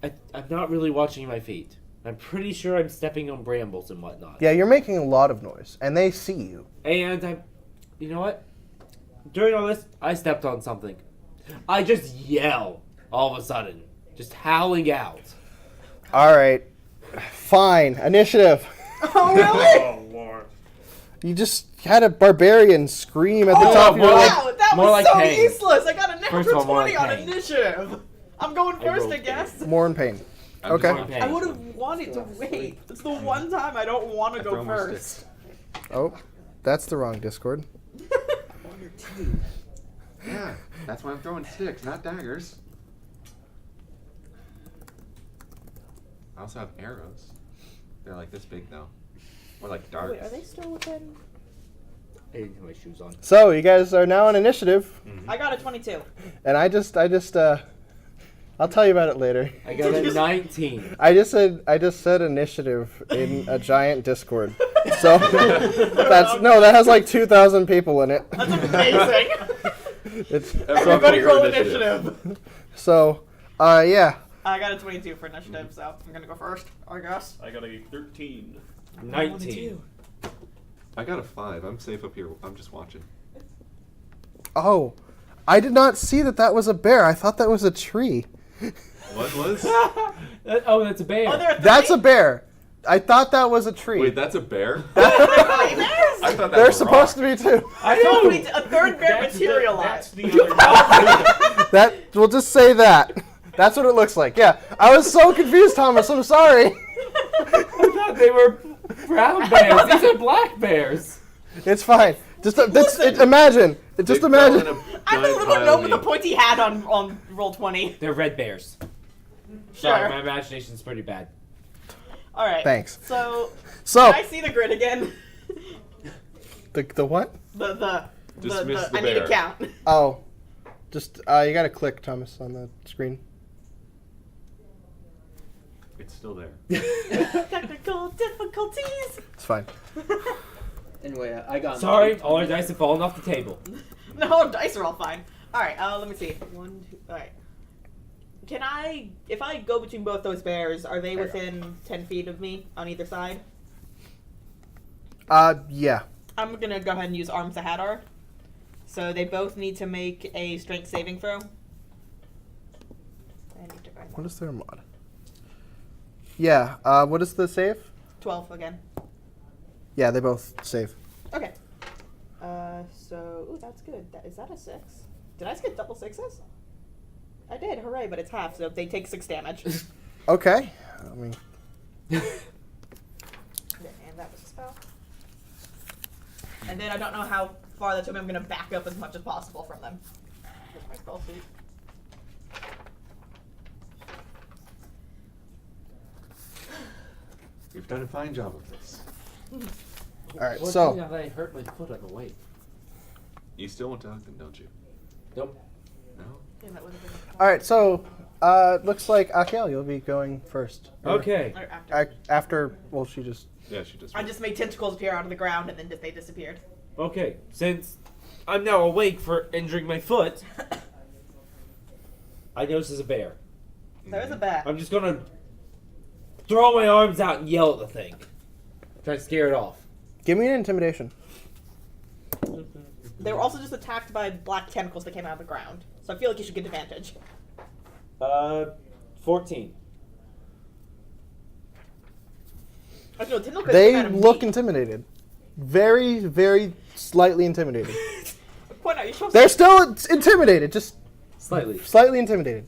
I'm not really watching my feet. I'm pretty sure I'm stepping on brambles and whatnot. Yeah, you're making a lot of noise, and they see you. And you know what? During all this, I stepped on something. I just yell all of a sudden, just howling out. All right, fine. Initiative. Oh really? Oh lord. You just had a barbarian scream at the Oh, top of your wow. head. Wow, that More was like so pain. useless. I got a natural First of all, more 20 like on pain. initiative. I'm going first, rolled I guess. More in pain. I'm Okay. just Pain. I would have wanted to wait. It's the one time I don't want to I go throw more first. Oh, that's the wrong Discord. Yeah, that's why I'm throwing sticks, not daggers. I also have arrows. They're like this big though. Or like darts. Wait, are they still within? I didn't have my shoes on. So you guys are now on initiative, I got a 22. and I just I'll tell you about it later. I got a 19. I just said initiative in a giant Discord. So that has like 2,000 people in it. That's amazing. It's Everybody roll initiative. So, yeah. I got a 22 for initiative, so I'm gonna go first, I guess. I got a 13. 19. I got a 5. I'm safe up here. I'm just watching. Oh, I did not see that was a bear. I thought that was a tree. What was? Oh, that's a bear. Oh, there are 3? That's a bear. I thought that was a tree. Wait, that's a bear? I thought that They're was a supposed rock. to be too. I know. A third bear materialized. That we'll just say that. That's what it looks like. Yeah, I was so confused, Thomas. I'm sorry. I thought they were brown bears. These are black bears. It's fine. Just imagine. Just imagine. I'm the little gnome with the pointy hat on roll 20. They're red bears. Sure. Sorry, my imagination's pretty bad. All right. Thanks. So. So. Can I see the grid again? The what? Dismiss the I need to bear. count. Oh, just you gotta click, Thomas, on the screen. It's still there. Technical difficulties. It's fine. Anyway, I got. Sorry, all our dice have fallen off the table. No, dice are all fine. All right. Let me see. 1, 2. All right. Can I, if I go between both those bears, are they within 10 feet of me on either side? Yeah. I'm gonna go ahead and use Arms to Hadar. So they both need to make a strength saving throw. I need to find What is their mod? Yeah. What is the save? 12 again. Yeah, they both save. Okay. So, ooh, that's good. Is that a 6? Did I just get double 6s? I did, hooray, but it's half, so they take 6 damage. Okay. I mean, And that was a spell. And then I don't know how far that took me. I'm going to back up as much as possible from them. Here's my spell sheet. You've done a fine job of this. all right. What So. thing have I hurt my foot on the way? You still want to hug them, don't you? Nope. No? Yeah, that would have been All right. So, looks like Akel, you'll be going first. Okay. Or after. After. Well, she just. Yeah, she just. I just made tentacles appear out of the ground and then they disappeared. Okay. Since I'm now awake for injuring my foot, I notice there's a bear. There is a bear. I'm just gonna throw my arms out and yell at the thing. Try to scare it off. Give me an intimidation. They were also just attacked by black tentacles that came out of the ground. So I feel like you should get advantage. 14. Actually, no, tentacles They came out of look me. intimidated. Very, very slightly intimidated. Point out, you're supposed They're still intimidated, just Slightly. slightly intimidated.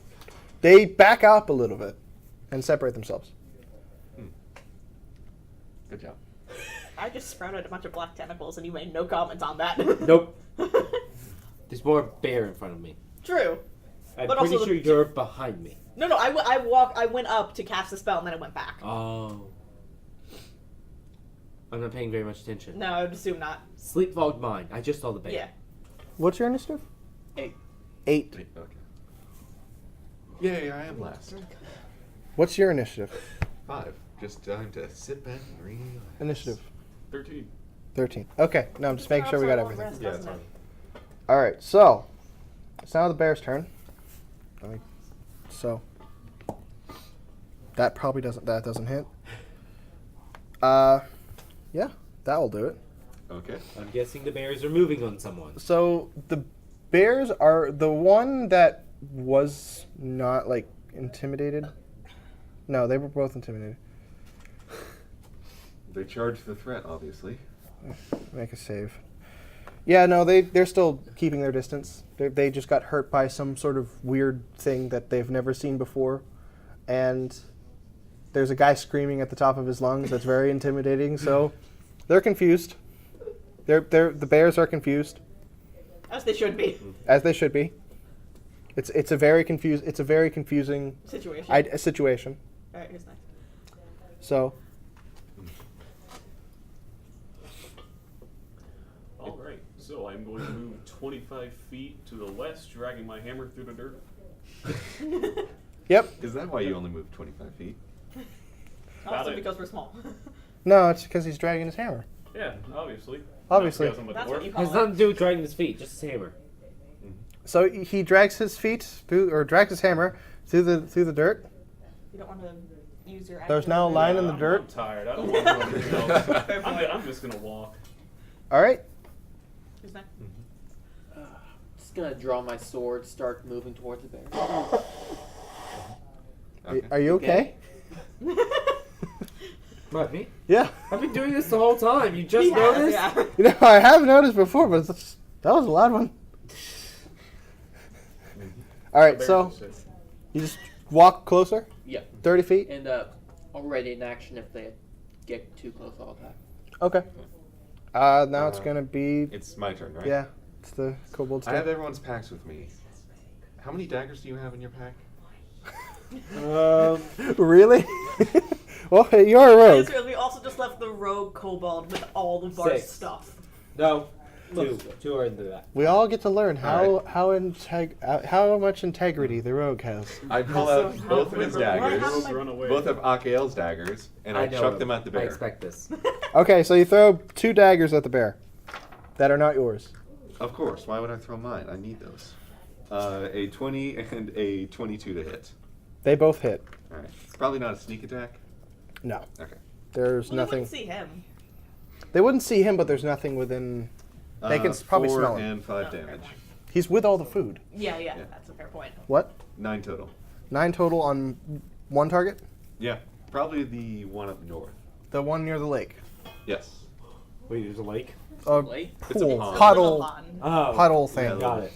They back up a little bit and separate themselves. Good job. I just sprouted a bunch of black tentacles and you made no comment on that. Nope. There's more bear in front of me. True. I'm But pretty also sure the- you're behind me. No, I went up to cast the spell and then it went back. Oh. I'm not paying very much attention. No, I would assume not. Sleep fogged mind. I just saw the bear. Yeah. What's your initiative? 8. 8. Okay. Yay, I am last. What's your initiative? 5. Just time to sit back and relax. Initiative. 13. 13. Okay, now I'm just making sure we got everything. Yeah, it's fine. Alright, so it's now the bear's turn. So that probably doesn't hit. Yeah, that'll do it. Okay. I'm guessing the bears are moving on someone. So the bears are the one that was not like intimidated. No, they were both intimidated. They charge the threat, obviously. Make a save. Yeah, no, they're still keeping their distance. They just got hurt by some sort of weird thing that they've never seen before, and there's a guy screaming at the top of his lungs that's very intimidating. So they're confused. The bears are confused, As they should be. as they should be. It's a very confusing Situation. situation. Alright, here's next. So Alright, so I'm going to move 25 feet to the west, dragging my hammer through the dirt. Yep. Is that why you only moved 25 feet? Also because we're small. No, it's because he's dragging his hammer. Yeah, obviously. Obviously. Not because I'm a That's what you dwarf. call Has it. nothing to do with dragging his feet, just his hammer. So he drags his feet through, or drags his hammer through the dirt. You don't want to use your. There's actual now a movement. line in the I'm dirt. tired. I don't want to do anything else. I'm just gonna walk. All right. Who's next? Just gonna draw my sword, start moving towards the bear. Okay. Are you okay? What, me? Yeah. I've been doing this the whole time. You just He has, noticed? yeah. You know, I have noticed before, but that was a loud one. All right, so you just walk closer, Yeah. 30 feet. And already in action if they get too close, I'll attack. Okay. Now it's gonna be It's my turn, right? yeah. It's the kobold's I have turn. everyone's packs with me. How many daggers do you have in your pack? Really? Well, you're a rogue. We also just left the rogue kobold with all of our 6. stuff. No. Two are into that. We all get to learn All how much integrity the rogue has. I pull out both of his Why daggers. haven't I run away? Both of Akael's daggers, and I know chuck him. them at the I bear. expect this. Okay, so you throw 2 daggers at the bear that are not yours. Of course. Why would I throw mine? I need those. A 20 and a 22 to hit. They both hit. All right. Probably not a sneak attack. No, Okay. there's Well, nothing. They wouldn't see him. They wouldn't see him, but there's nothing within. They can probably 4 smell him. and 5 damage. He's with all the food. Yeah, Yeah. that's a fair point. What? 9 total. 9 total on one target? Yeah. Probably the one up north. The one near the lake. Yes. Wait, there's a lake? A Lake? It's a pool. pond. Puddle. Oh. Puddle thing. Yeah, Got it.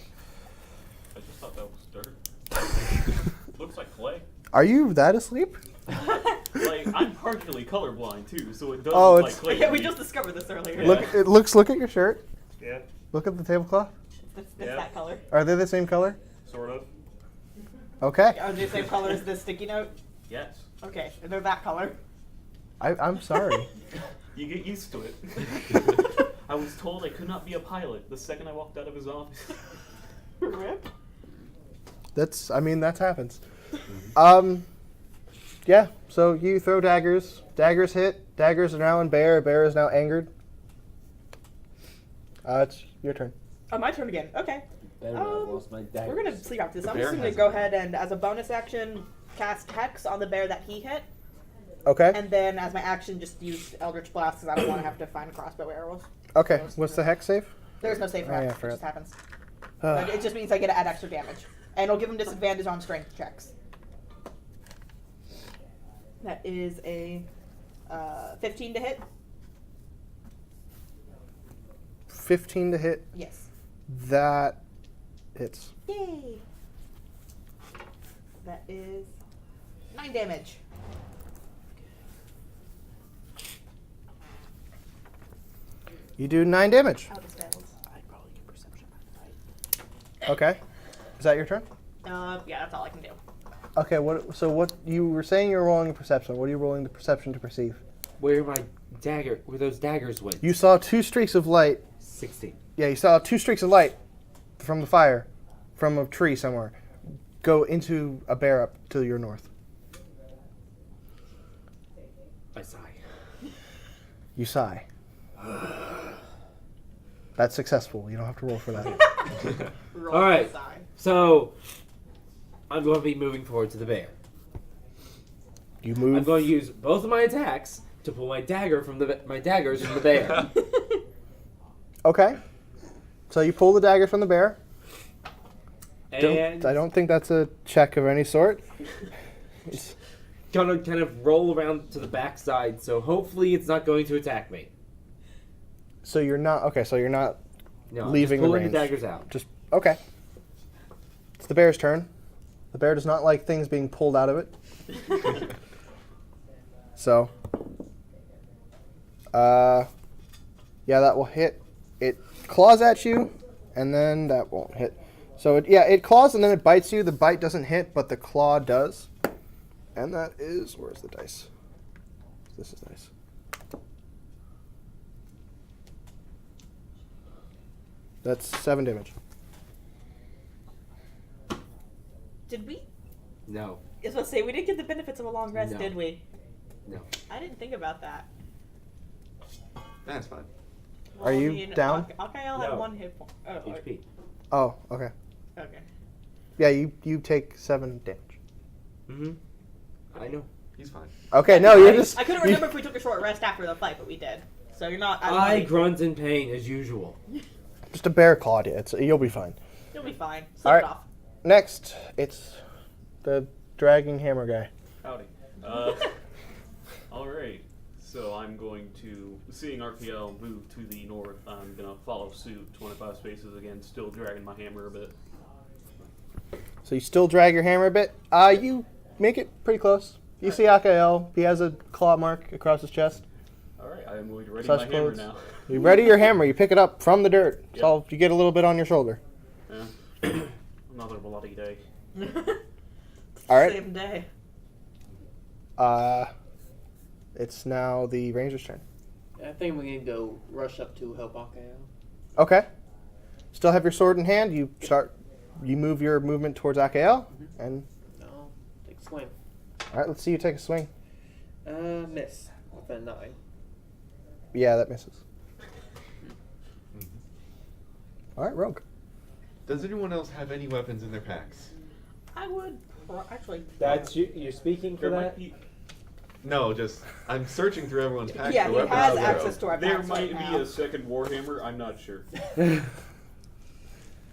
I just thought that was dirt. Looks like clay. Are you that asleep? Like, I'm partially colorblind too, so it does Oh, look like it's- clay. Yeah, to we me. just discovered this earlier. Yeah. Look at your shirt. Yeah, Look at the tablecloth. It's Yeah. that color. Are they the same color? sort of. Okay. Are they the same color as the sticky note? Yes. Okay, they're that color. I'm sorry. You get used to it. I was told I could not be a pilot the second I walked out of his office. Rip. That's happens. Yeah, so you throw daggers. Daggers hit. Daggers are now in bear. Bear is now angered. It's your turn. Oh, my turn again. Okay. Better not have lost my dagger. We're gonna sleep after this. The I'm bear just gonna has go one. ahead and, as a bonus action, cast Hex on the bear that he hit, Okay. and then as my action, just use Eldritch Blast because I don't want to have to find crossbow arrows. Okay. What's the hex save? There's no save for Oh, yeah, Hex. I It forgot. just happens. But it just means I get to add extra damage, and it'll give him disadvantage on strength checks. That is a 15 to hit. 15 to hit. Yes. That hits. Yay. That is 9 damage. You do 9 damage. Out of spells. Okay. Is that your turn? Yeah, that's all I can do. Okay. What you were saying? You're rolling a perception. What are you rolling the perception to perceive? Where those daggers went? You saw 2 streaks of light. 16. Yeah, you saw 2 streaks of light from the fire, from a tree somewhere, go into a bear up to your north. I sigh. You sigh. That's successful. You don't have to roll for that. Roll All right. aside. So, I'm going to be moving forward to the bear. You move. I'm going to use both of my attacks to pull my daggers from the bear. Okay. So you pull the dagger from the bear. And I don't think that's a check of any sort. It's- gonna kind of roll around to the backside, so hopefully it's not going to attack me. So you're not okay. So you're not No, leaving I'm the just pulling range. the daggers out. Just okay. It's the bear's turn. The bear does not like things being pulled out of it. So, yeah, that will hit. It claws at you, and then that won't hit. So it claws and then it bites you. The bite doesn't hit, but the claw does. And that is, where's the dice? This is nice. That's 7 damage. Did we? No. I was gonna say, we didn't get the benefits of a long rest, No. did we? No. I didn't think about that. That's fine. Are you down? Akael had No. 1 hit point. Oh, HP. Oh, okay. okay. Yeah, you take 7 damage. Mm-hmm. I know. He's fine. Okay, no, you're just. I couldn't remember if we took a short rest after the fight, but we did. So you're not. I grunt in pain as usual. Just a bear clawed you. You'll be fine. You'll be fine. Slip All right. it off. Next, it's the dragging hammer guy. Howdy. Alright. So I'm going to, seeing RPL move to the north, I'm going to follow suit 25 spaces again, still dragging my hammer a bit. So you still drag your hammer a bit. You make it pretty close. You see Akael. He has a claw mark across his chest. Alright, I am going to ready Such my hammer clothes. now. You ready your hammer. You pick it up from the dirt. Yep. So you get a little bit on your shoulder. Another bloody day. All right. Same day. It's now the ranger's turn. I think we need to rush up to help Akael. Okay. Still have your sword in hand. You move your movement towards Akael, and No, take a swing. all right. Let's see you take a swing. Miss with a 9. Yeah, that misses. All right, Rogue. Does anyone else have any weapons in their packs? I would actually. That's you. You're speaking for There that. might be, No, just I'm searching through everyone's packs Yeah, for he weapons. has to throw. access to our there packs might right be now. a second Warhammer, I'm not sure.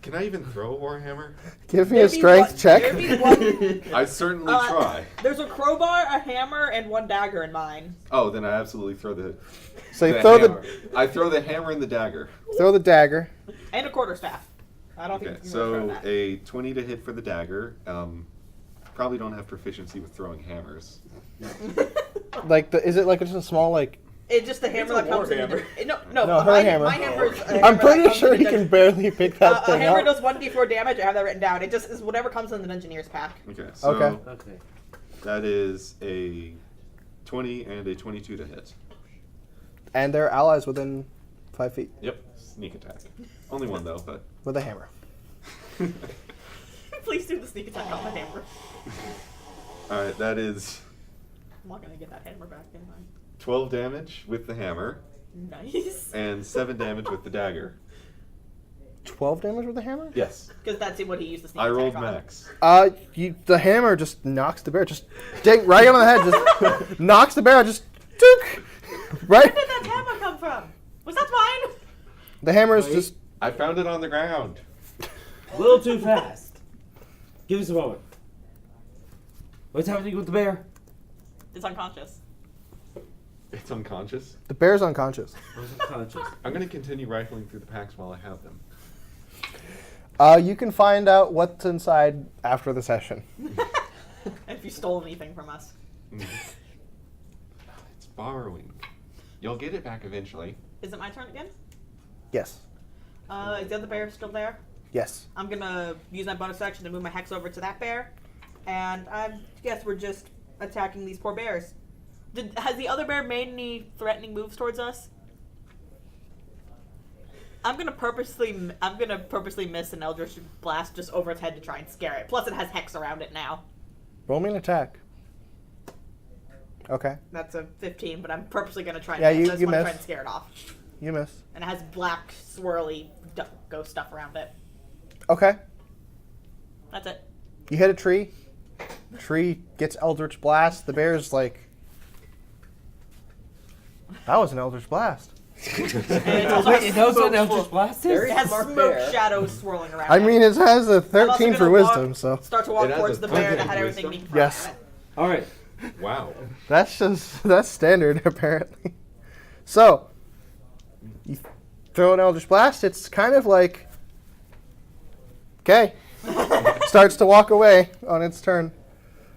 Can I even throw a warhammer? Give me a There'd be strength one- check. there'd be one- I certainly Uh, try. There's a crowbar, a hammer, and 1 dagger in mine. Oh, then I absolutely throw the. So you the throw hammer. I throw the hammer and the dagger. the dagger. And a quarterstaff. I don't Okay, think you can really so throw that. a 20 to hit for the dagger. Probably don't have proficiency with throwing hammers. Like is it like just a small like? It's just the hammer that comes in. No, No, her my hammer. My hammer's a hammer I'm that pretty comes sure in he the can barely pick that a thing hammer up. does 1d4 damage. I have that written down. It just is whatever comes in the engineer's pack. Okay, so Okay. that is a 20 and a 22 to hit. And they're allies within 5 feet Yep, sneak attack. Only one though, but. with a hammer. Please do the sneak attack on the hammer. Alright, that is I'm not gonna get that hammer back in mine. 12 damage with the hammer Nice. and 7 damage with the dagger. 12 damage with the hammer? Yes. Because that's what he used the sneak I attack rolled on. max. The hammer just knocks the bear, just ding right on the head, just knocks the bear, just took right. Where did that hammer come from? Was that mine? The hammer is just I found it on the ground. A little too fast. Give us a moment. What's happening with the bear? It's unconscious. It's unconscious. the bear's unconscious. I was unconscious. I'm going to continue rifling through the packs while I have them. You can find out what's inside after the session. If you stole anything from us. It's borrowing. You'll get it back eventually. Is it my turn again? Yes. Is the other bear still there? Yes. I'm gonna use my bonus action to move my hex over to that bear, and I guess we're just attacking these poor bears. Has the other bear made any threatening moves towards us? I'm gonna purposely miss an Eldritch Blast just over its head to try and scare it. Plus, it has hex around it now. Roll me an attack. Okay. That's a 15, but I'm purposely gonna try and Yeah, miss. you- I just you want to try miss. and scare it off. You miss. And it has black, swirly ghost stuff around it. Okay. That's it. You hit a tree. Tree gets Eldritch Blast. The bear's like, that was an Eldritch Blast. And it also has Wait, it knows what smoke Eldritch swirl- Blast It is? has Smart smoke bear. shadows swirling around I it. mean, it has a I'm also 13 for gonna wisdom, so. Start to walk It has towards a the bear that 13 had everything wisdom? being thrown Yes. at it. All right. Wow. That's standard, apparently. So, you throw an Eldritch Blast, it's kind of like, okay. Starts to walk away on its turn.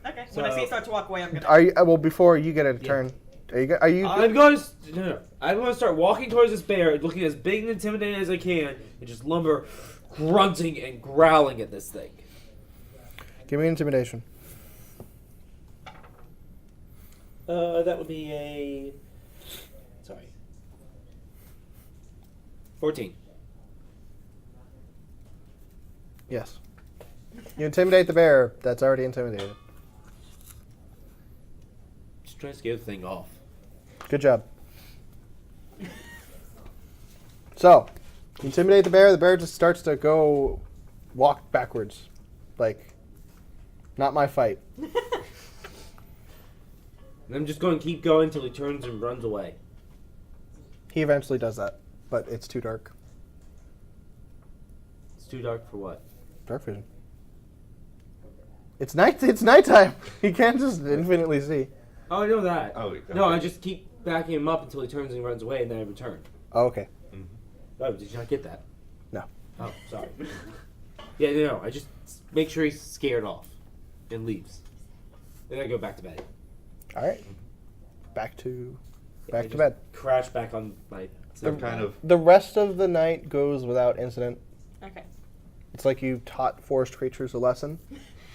Okay. When I see it start to walk away, I'm gonna. Are you, well, before you get a turn, are you I'm going to start walking towards this bear, looking as big and intimidating as I can, and just lumber, grunting and growling at this thing. give me intimidation. That would be a... Sorry. 14. Yes. You intimidate the bear, that's already intimidated. Just try to scare the thing off. Good job. So, you intimidate the bear just starts to go walk backwards. Like, not my fight. And I'm just going to keep going until he turns and runs away. He eventually does that, but it's too dark. It's too dark for what? Dark vision. It's night. It's nighttime. He can't just infinitely see. Oh, I know that. Oh, No, I just keep backing him up until he turns and runs away, and then I return. Oh, okay. Oh, did you not get that? No. Oh, sorry. Yeah, no, I just make sure he's scared off and leaves. Then I go back to bed. All right. Back to I to just bed. Crash back on my. The rest of the night goes without incident. Okay. It's like you taught forest creatures a lesson.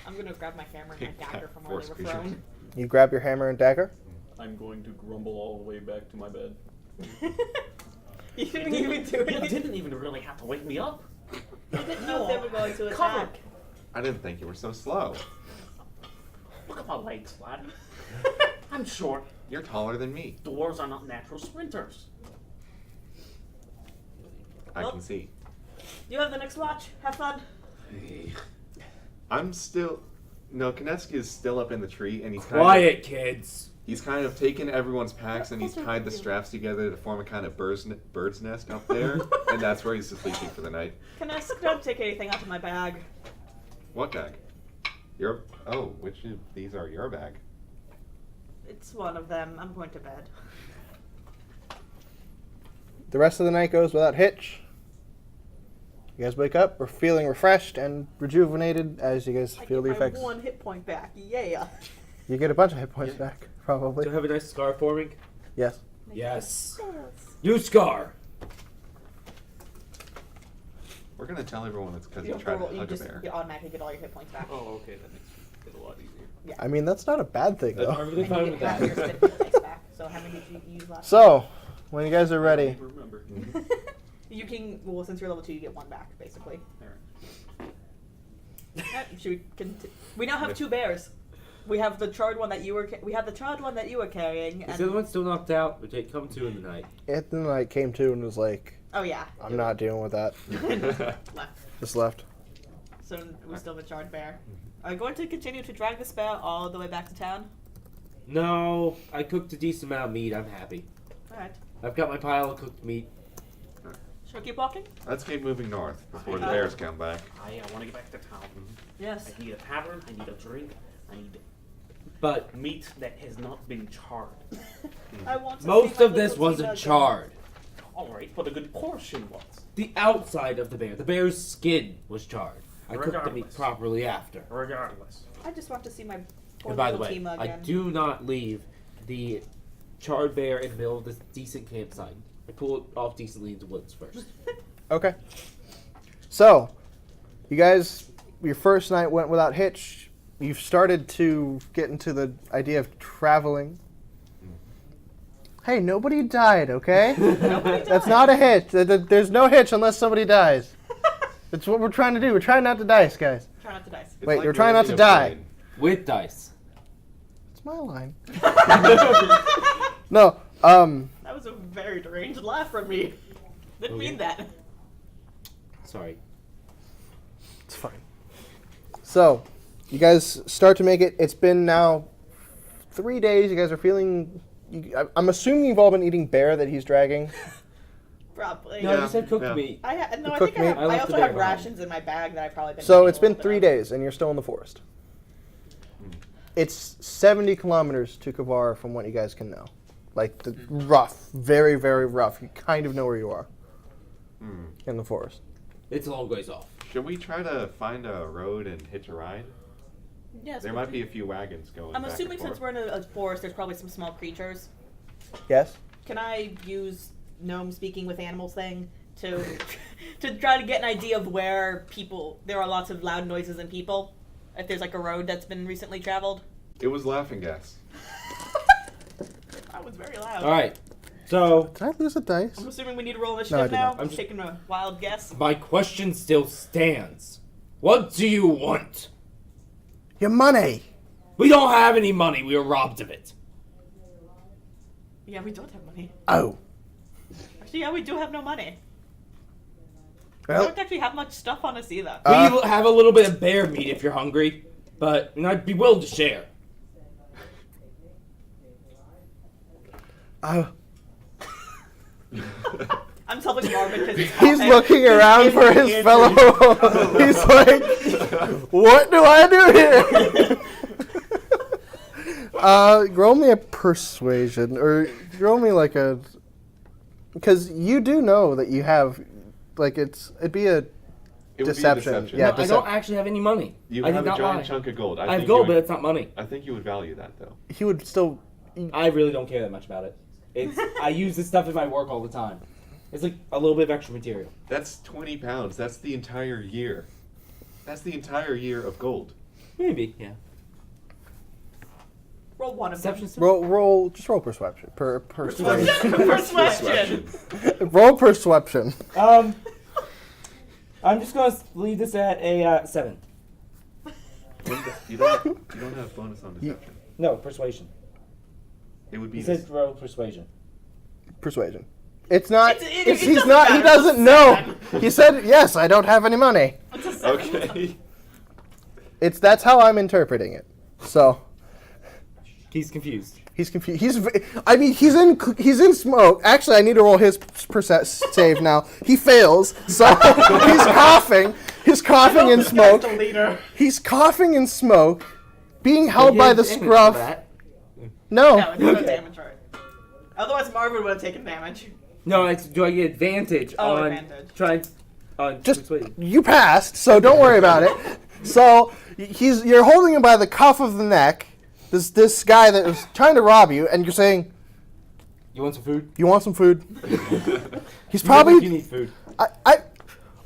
I'm gonna grab my camera and my dagger from where they Forest were creature. thrown. You grab your hammer and dagger. I'm going to grumble all the way back to my bed. You didn't even do You it. didn't even really have to wake me up. You didn't know they were going to Cover. attack. I didn't think you were so slow. Look at my legs, lad. I'm short. You're taller than me. Dwarves are not natural sprinters. I Well- can see. You have the next watch. Have fun. I'm still. No, Kinesk is still up in the tree, and Quiet, kids. He's kind of taken everyone's packs and he's tied the straps together to form a kind of bird's nest up there, and that's where he's sleeping for the night. Can I don't take anything out of my bag? What bag? Which of these are your bag? It's one of them. I'm going to bed. The rest of the night goes without hitch. You guys wake up, we're feeling refreshed and rejuvenated as you guys I feel get the my effects. 1 hit point back. Yeah. You get a bunch of hit points back, probably. Do I have a nice scar forming? Yes. Yes. New scar. We're gonna tell everyone it's because You you tried to you hug a just bear. you automatically get all your hit points back. Oh, okay, that makes it a lot easier. I mean, that's not a bad thing, I'm though. perfectly And fine you with get half that. your hit points back. So how many did you use last? So, when you guys are ready, Remember. You can, well, since you're level 2, you get 1 back, basically. Should we continue? We now have 2 bears. We have the charred one that you were. We have the charred one that you were carrying. Is the other one still knocked out? Or did it come to in the night? Anthony and I came to and was like, Oh yeah. I'm not dealing with that. Left. Just left. So we still have a charred bear. Are you going to continue to drag this bear all the way back to town? No, I cooked a decent amount of meat. I'm happy. All right. I've got my pile of cooked meat. Should we keep walking? Let's keep moving north before the Okay. bears come back. I want to get back to town. Yes. I need a tavern. I need a drink. I need But meat that has not been charred. I want to most see my of this little wasn't Tina charred. All right, but a good portion was. The outside of the bear. The bear's skin was charred. I cooked the meat Regardless. properly after. Regardless. I just want to see my poor And by the little way, Tima I again. do not leave the charred bear in the middle of this decent campsite. I pull it off decently into woods first. Okay. So, you guys, your first night went without hitch. You've started to get into the idea of traveling. Hey, nobody died, okay? That's not a hitch. There's no hitch unless somebody dies. That's what we're trying to do. We're trying not to dice, guys. Try not to dice. It's Wait, like you're trying not to landing a die. plane. With dice. It's my line. No, That was a very deranged laugh from me. Didn't mean that. Sorry. it's fine. So, you guys start to make it. It's been now 3 days. You guys are feeling. I'm assuming you've all been eating bear that he's dragging. Probably. No, I just said cooked yeah. meat. I The think cooked I have. meat? I I left also the bear have behind. rations in my bag that I've probably been. So eating it's a been little 3 bit of. days, and you're still in the forest. It's 70 kilometers to Kavar from what you guys can know. Like, the rough, very, very rough. You kind of know where you are in the forest. It's a long ways off. Should we try to find a road and hitch a ride? Yes. There we might could- be a few wagons going. I'm back assuming and since forth. we're in a forest, there's probably some small creatures. Yes? Can I use gnome speaking with animals thing to to try to get an idea of where there are lots of loud noises and people? If there's like a road that's been recently traveled. It was laughing gas. That was very loud. All right. So Did I lose a dice? I'm assuming we need to roll No, I initiative did now. not. I'm taking a wild guess. my question still stands. What do you want? Your money! We don't have any money. We were robbed of it. Yeah, we don't have money. Oh. Actually, yeah, we do have no money. We Well, don't actually have much stuff on us either. We have a little bit of bear meat if you're hungry, but I'd be willing to share. I'm telling Marvin because he's looking around for his fellow. He's like, what do I do here? Roll me a persuasion, or roll me like a, because you do know that you have, like it'd be a deception. Yeah, No, I don't actually have any money. You I have did a not giant lie. chunk of gold. I have gold, but it's not money. I think you would value that, though. He would still. I really don't care that much about it. I use this stuff in my work all the time. It's like a little bit of extra material. That's 20 pounds. That's the entire year. That's the entire year of gold. Maybe, yeah. Roll one of them. Roll perception. Persuasion. Persuasion. Roll perception. I'm just gonna leave this at a 7. You don't have bonus on deception. No, persuasion. It would be. He said roll persuasion. Persuasion. It's not. It he's doesn't not. He matter. doesn't know. He said, "Yes, I don't have any money." Okay. That's how I'm interpreting it. So He's confused. he's confused. He's in smoke. Actually, I need to roll his save now. He fails, so he's coughing. He's coughing in smoke. He's coughing in smoke, being held by the scruff. No. No, it's no damage, right? Otherwise, Marvin would have taken damage. No, do I get advantage on advantage. trying on Just persuasion? you passed, so don't worry about it. So you're holding him by the cuff of the neck. This guy that was trying to rob you, and you're saying, You want some food? "You want some food?" He's You probably. need food.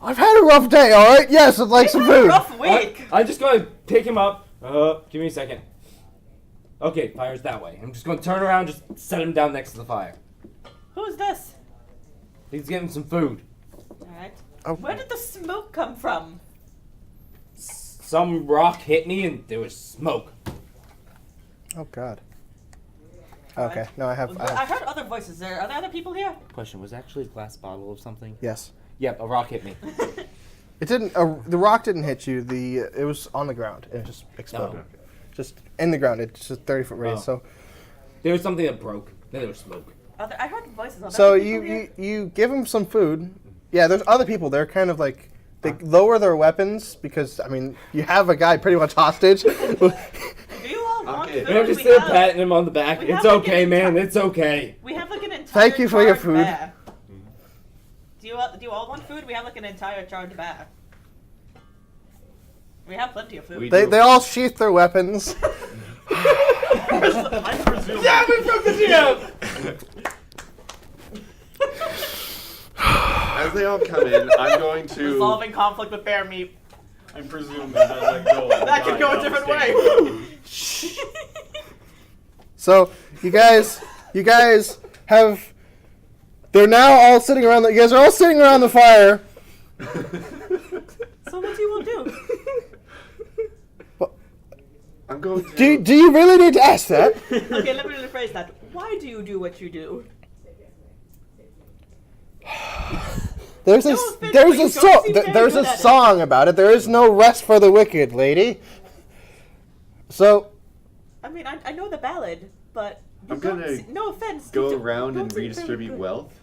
I've had a rough day. All right. Yes, I'd like some food. Rough week. I'm just gonna pick him up. Give me a second. Okay, fire's that way. I'm just gonna turn around, just set him down next to the fire. Who's this? He's getting some food. Alright. Oh. Where did the smoke come from? Some rock hit me and there was smoke. Oh God. Okay. No, I have. I heard other voices there. Are there other people here? Question, was actually a glass bottle of something? Yes. Yep, a rock hit me. It didn't. The rock didn't hit you. It was on the ground and it just exploded. Oh. Just in the ground. It's just 30-foot radius. Oh. So. There was something that broke. Then there was smoke. I heard voices. Are there So other people here? you give him some food. Yeah, there's other people. They're kind of like they lower their weapons because I mean you have a guy pretty much hostage. Do you all want Okay. food? And I'm just We there have- patting him on the back. we It's have, like, okay, an man. entire- It's okay. We have like an entire. Thank you for your charred food. bear. Do you all want food? We have like an entire charred bear. We have plenty of food. They all sheath their weapons. I'm presuming. Yeah, we broke the GM! As they all come in, I'm going to. Resolving conflict with bear meat. I'm presuming that let go. That could go a different way. So you guys have. They're now all sitting around. You guys are all sitting around the fire. So what do you will do? I'm going to. Do you really need to ask that? Okay, let me rephrase that. Why do you do what you do? There's a No offense, there's but you a don't song seem very there's good a at it. song about it. There is no rest for the wicked, lady. So I mean, I know the ballad, but you I'm don't gonna se- no offense. Go you around don't and seem very redistribute good. wealth.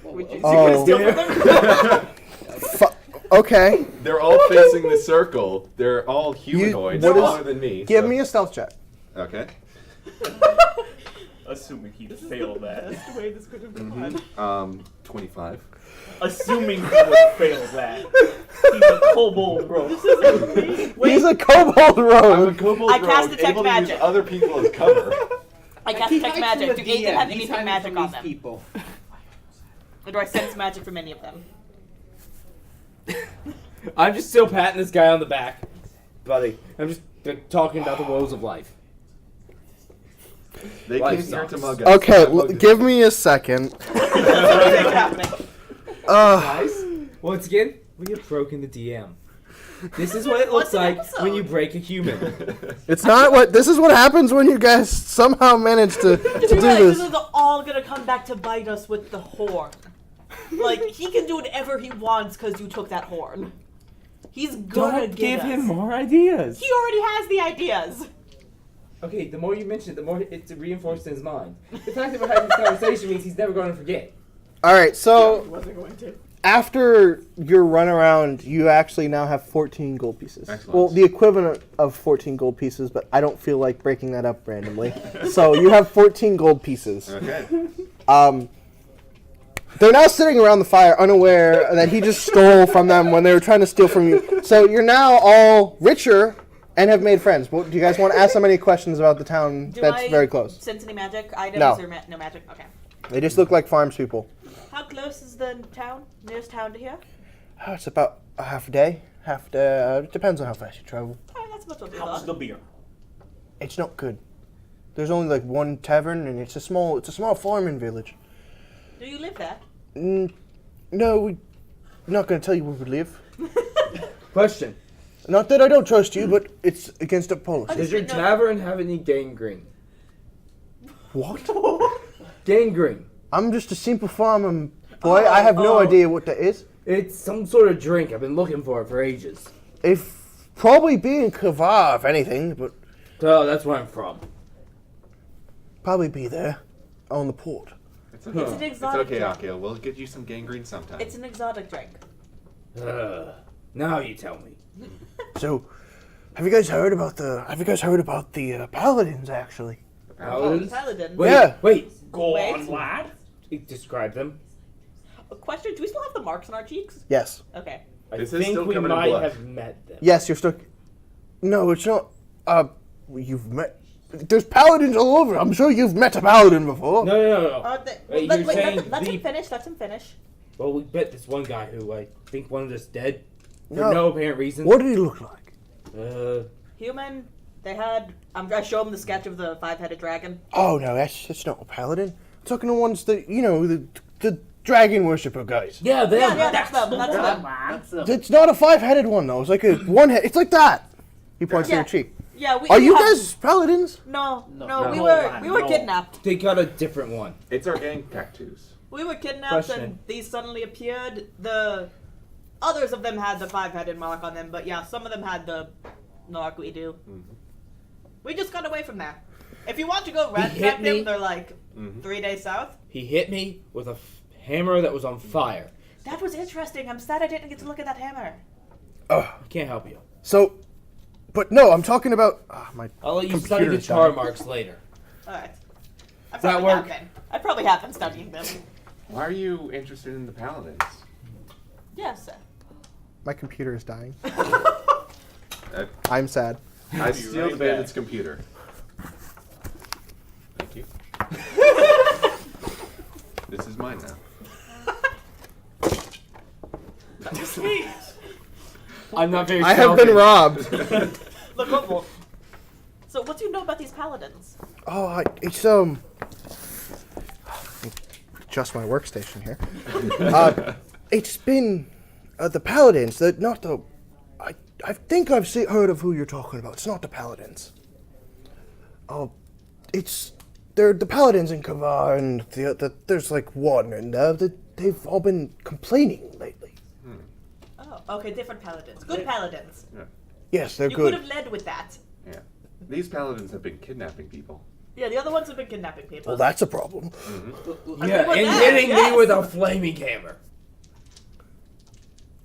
Which is Oh. you gonna steal from them? okay, They're all facing the circle. They're all humanoids, what is- smaller than me. give so- me a stealth check. Okay. Assuming he failed that. That's the way this could have gone. 25. Assuming he would fail that. He's a kobold, bro. He's a kobold I'm a rogue. kobold I cast rogue, detect able to use magic. other people as cover. I cast detect magic. Do any of them have anything magic on them? People. Or do I sense magic from any of them? I'm just still patting this guy on the back. Buddy, I'm just talking about the woes of life. They Life came here to sucks. mug us. Okay, I'm mugged. give me a second. Guys, once again, we have broken the DM. This is what it looks What's an like episode? when you break a human. It's not what. This is what happens when you guys somehow manage to do This this. is all gonna come back to bite us with the horn. Like, he can do whatever he wants because you took that horn. He's gonna Don't get give him us. more ideas. He already has the ideas. Okay, the more you mention it, the more it's reinforced in his mind. The fact that we're having this conversation means he's never going to forget. All right, so Wasn't going to. after your run around, you actually now have 14 gold pieces. Excellent. Well, the equivalent of 14 gold pieces, but I don't feel like breaking that up randomly. So you have 14 gold pieces. Okay. They're now sitting around the fire, unaware that he just stole from them when they were trying to steal from you. So you're now all richer and have made friends. Well, do you guys want to ask them any questions about the town Do that's I very close? sense any magic items No. or no magic? Okay. They just look like farms people. How close is the town? Nearest town to here? Oh, it's about a half a day. Half a day. It depends on how fast you travel. Alright, that's what we'll do. How's the then. beer? It's not good. There's only like one tavern, and it's a small farming village. Do you live there? No, we're not going to tell you where we live. Question. Not that I don't trust you, but it's against our policy. Does your No. tavern have any gangrene? What? Gangrene. I'm just a simple farmer boy. I have no idea what that is. It's some sort of drink. I've been looking for it for ages. If probably being Kavar, if anything, but So that's where I'm from. probably be there on the port. It's It's an okay. exotic drink. Akio. We'll get you some gangrene sometime. It's an exotic drink. Now you tell me. So, have you guys heard about the paladins? Actually, Paladins? Paladin. Wait, Yeah. wait. Go Wait. on, lad. Describe them. A question: do we still have the marks on our cheeks? yes, Okay. I This is think still we covered in might blood. have met them. yes. You're stuck. No, it's not. You've met. There's paladins all over. I'm sure you've met a paladin before. No. Wait, you're saying let the- him finish. Let him finish. Well, we bet this one guy who I think wanted us dead for No. no apparent reason. What did he look like? Human. They had. I show him the sketch of the five-headed dragon. Oh no, that's not a paladin. I'm talking the ones that the dragon worshipper guys. Yeah, them. Yeah, that's them. That's them. It's not a five-headed one though. It's like a one head. It's like that. He points to Yeah. your cheek. Yeah, we. Are we you have- guys paladins? No. No, We lad, were no. kidnapped. They got a different one. It's our gang tattoos. We were kidnapped, Question. and these suddenly appeared. The others of them had the five-headed mark on them, but yeah, some of them had the mark we do. We just got away from that. If you want to go rat hit trap me. them, they're like 3 days south. He hit me with a hammer that was on fire. That was interesting. I'm sad I didn't get to look at that hammer. I can't help you. So, but no, I'm talking about my. I'll let you study the Computer's char dying. marks later. All right. I Does that probably have work? been. I probably have been studying them. Why are you interested in the paladins? Yes. My computer is dying. Uh, I'm sad. I be steal right the back. bandit's computer. Thank you. This is mine now. I'm not very I have been robbed. Look up. So, what do you know about these paladins? Oh, it's Adjust my workstation here. It's been the paladins. Not the. I think I've heard of who you're talking about. It's not the paladins. Oh, they're the paladins in Kavar, and there's like one, and they've all been complaining lately. Oh, okay, different paladins. Good paladins. Yes, they're You good. could have led with that. Yeah. These paladins have been kidnapping people. Yeah, the other ones have been kidnapping people. Well, that's a problem. Yeah, with and that, hitting yes. me with a flaming hammer.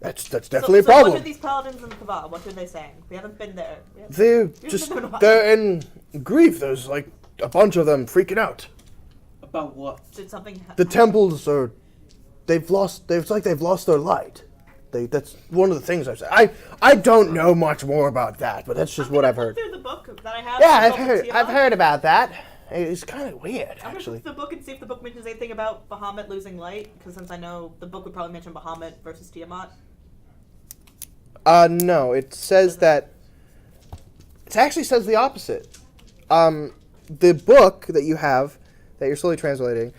That's definitely a So what problem. are these paladins in Kavar? What are they saying? We haven't been there. They're haven't just been there in a while. they're in grief. There's like a bunch of them freaking out. About what? Did something The temples are they've lost their light. That's one of the things I've said. I don't know much more about that, but that's just what I've heard. Through the book that I have. Yeah, the book and see I've about- heard about that. It's kind of weird, I'm gonna actually. look through the book and see if the book mentions anything about Bahamut losing light, because since I know the book would probably mention Bahamut versus Tiamat. No, it says that. It actually says the opposite. The book that you have, that you're slowly translating,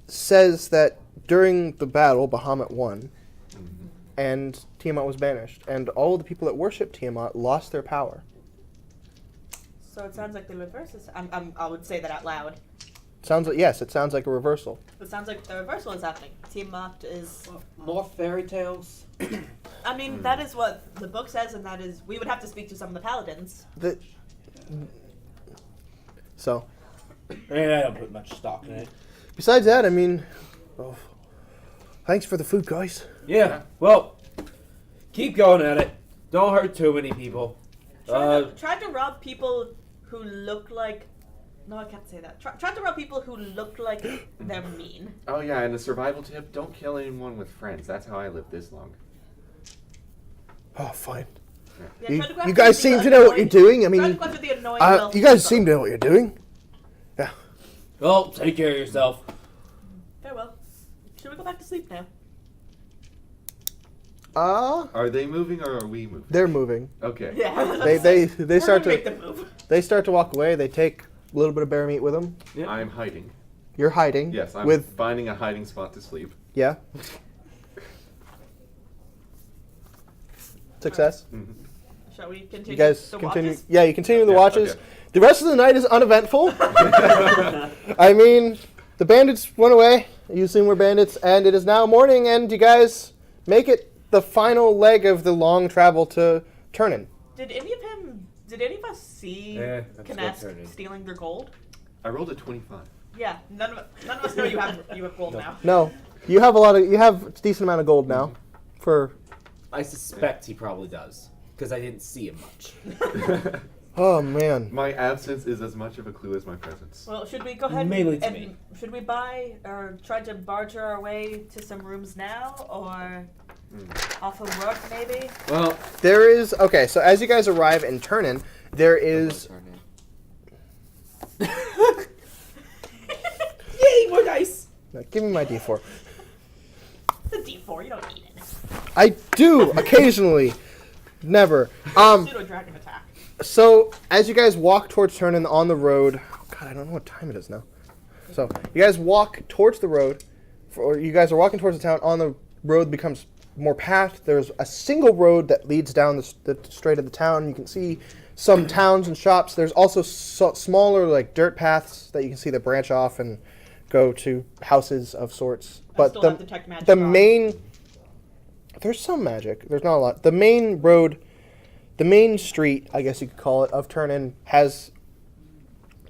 says that during the battle, Bahamut won. and Tiamat was banished, and all the people that worship Tiamat lost their power. So it sounds like the reverse is. I would say that out loud. Sounds like yes, it sounds like a reversal. It sounds like the reversal is happening. Tiamat is. More fairy tales. I mean, that is what the book says, and that is we would have to speak to some of the paladins. So. I don't put much stock in it. Besides that, I mean, thanks for the food, guys. Yeah. Well, keep going at it. Don't hurt too many people. Tried to rob people who look like. No, I can't say that. Tried to rob people who look like they're mean. Oh yeah, and a survival tip: don't kill anyone with friends. That's how I lived this long. Oh, fine. Yeah, try to go after You guys the seem to know what you're doing. I Try to mean, go after the annoying wealthy you guys people. seem to know what you're doing. Yeah. Well, take care of yourself. Farewell. Should we go back to sleep now? Are they moving or are we moving? They're moving. Okay. Yeah. They start We're gonna make to them move. they start to walk away. They take a little bit of bear meat with them. Yeah. I'm hiding. You're hiding. Yes, I'm with finding a hiding spot to sleep. yeah. Success. Shall we continue? You guys the continue. watches? Yeah, you continue the Yeah, watches. okay. The rest of the night is uneventful. I mean, the bandits went away. You assume we're bandits, and it is now morning, and you guys make it the final leg of the long travel to Turnin. Did any of us see let's go Knask turn in. stealing their gold? I rolled a 25. Yeah, none of us know you have gold now. No, you have a decent amount of gold now. For I suspect he probably does, because I didn't see him much. oh man, My absence is as much of a clue as my presence. Well, should we go ahead Mainly to and me. should we buy or try to barter our way to some rooms now, or off of work maybe? Well, there is okay. So as you guys arrive in Turnin, there is yay, more dice! give me my D4. It's a D4. You don't need it. I do occasionally, never. Pseudo dragon attack. So, as you guys walk towards Turnin on the road, God, I don't know what time it is now. So, you guys walk towards the road, or you guys are walking towards the town. On the road becomes more path. There's a single road that leads down the straight of the town. You can see some towns and shops. There's also smaller, like, dirt paths that you can see that branch off and go to houses of sorts. But still have detect magic the on. main... There's some magic. There's not a lot. The main road... The main street, I guess you could call it, of Turnin has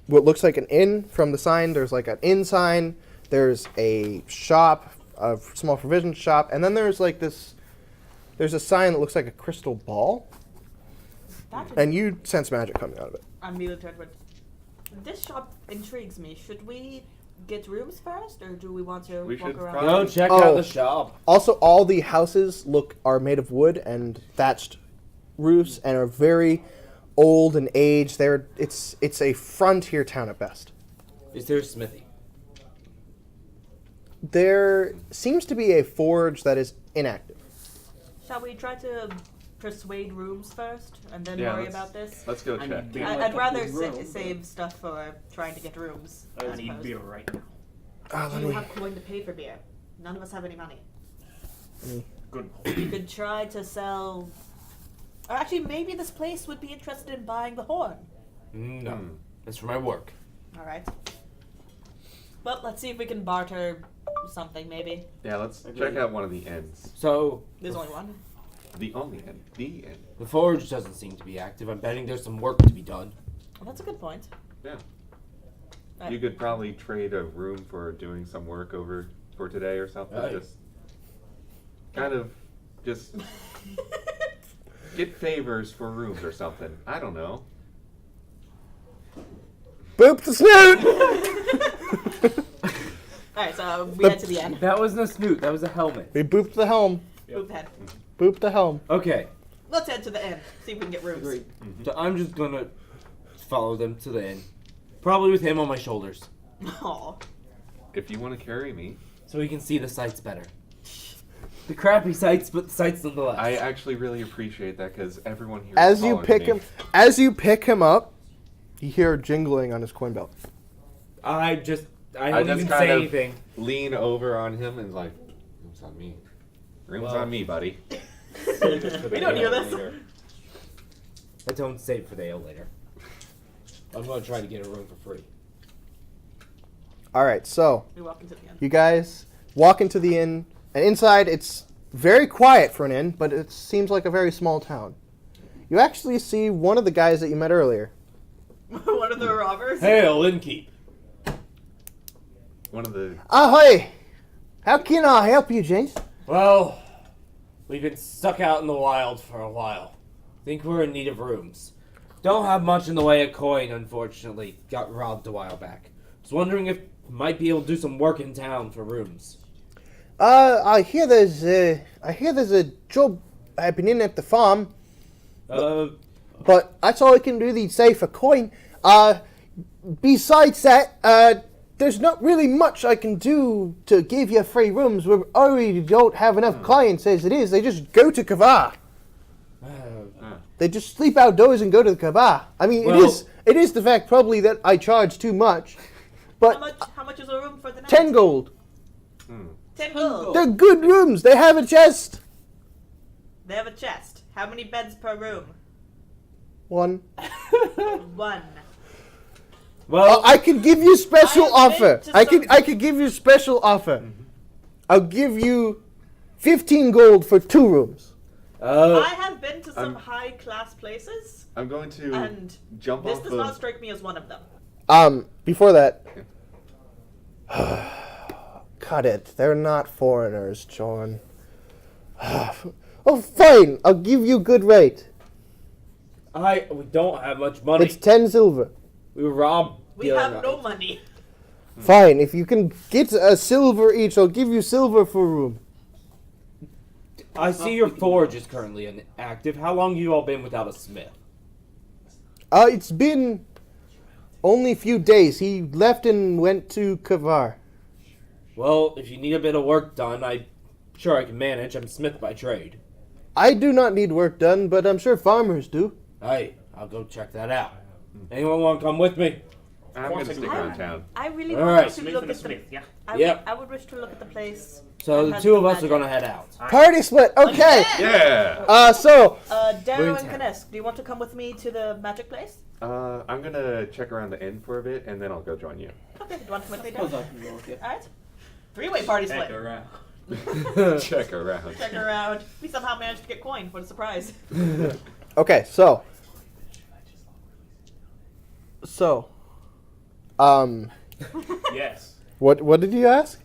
what looks like an inn from the sign. There's like an inn sign. There's a shop, a small provision shop, and then there's like this. There's a sign that looks like a crystal ball, and you sense magic coming out of it. I'm really Edward. This shop intrigues me. Should we get rooms first, or do we want to We walk should around? probably- Go check out the shop. Also, all the houses are made of wood and thatched roofs and are very old and aged. It's a frontier town at best. Is there a smithy? There seems to be a forge that is inactive. Shall we try to persuade rooms first, and then Yeah, worry let's- about this? Let's go check. I'd rather save stuff for trying to get rooms. I need beer right now. Do you have coin to pay for beer? None of us have any money. Good. You could try to sell. Or actually, maybe this place would be interested in buying the horn. No. That's for my work. All right. Well, let's see if we can barter something, maybe. Yeah, let's check out one of the inns. So, There's only one. The only inn. The inn. the forge doesn't seem to be active. I'm betting there's some work to be done. Well, that's a good point. Yeah. Right. You could probably trade a room for doing some work over for today or something. Right. Just kind of just get favors for rooms or something. I don't know. Boop the snoot! Alright, so we head to the end. That wasn't a snoot. That was a helmet. We booped the helm. Move head. Boop the helm. Okay. Let's head to the end. See if we can get rooms. Agreed. So I'm just gonna follow them to the inn. Probably with him on my shoulders. Aw. If you want to carry me, So he can see the sights better. The crappy sights, but the sights nonetheless. I actually really appreciate that because everyone here. As is you following pick me. him up, you hear jingling on his coin belt. I don't just even kind say of anything. lean over on him and like, room's on me. Room's Well. on me, buddy. We don't hear this. I don't save for the ale later. I'm gonna try to get a room for free. All right, so We walk into the inn. you guys walk into the inn, and inside it's very quiet for an inn, but it seems like a very small town. You actually see one of the guys that you met earlier. One of the robbers. Hail, innkeep. One of the. Ahoy! How can I help you, James? Well, we've been stuck out in the wild for a while. Think we're in need of rooms. Don't have much in the way of coin, unfortunately. Got robbed a while back. Was wondering if might be able to do some work in town for rooms. I hear there's a job happening at the farm, but that's all I can really say for coin. Besides that, there's not really much I can do to give you free rooms. We already don't have enough clients as it is. They just go to Kavar. They just sleep outdoors and go to the Kavar. I mean, it is the fact probably that I charge too much. But How much is a room for the night? 10 gold. 10 gold. They're good rooms. They have a chest. They have a chest. How many beds per room? 1. 1. Well, I could give you special I have offer. been to I could give you special offer. I'll give you 15 gold for 2 rooms. I have been to some high-class places, I'm going to and jump this off does of. not strike me as one of them. Before that, cut it. They're not foreigners, John. Oh, fine. I'll give you good rate. we don't have much money. It's 10 silver. We were robbed. We have no money. Fine. If you can get a silver each, I'll give you silver for a room. I see your forge is currently inactive. How long have you all been without a smith? It's been only a few days. He left and went to Kavar. Well, if you need a bit of work done, I'm sure I can manage. I'm a smith by trade. I do not need work done, but I'm sure farmers do. Hey, I'll go check that out. Anyone want to come with me? I'm going to stick around town. I really All want right. to look at the. Smith, yeah. I would wish to look at the place. So and the have two some of us are magic. going to head out. Party split. Okay. Yeah. So Darrow We're and in town. Kanesk, do you want to come with me to the magic place? I'm going to check around the inn for a bit, and then I'll go join you. Okay, do you want to come with me, Suppose Darrow? I can go with you. Alright. 3-way party Heck split. around. Check around. Check around. We somehow managed to get coin. What a surprise. okay. So. Yes. What did you ask?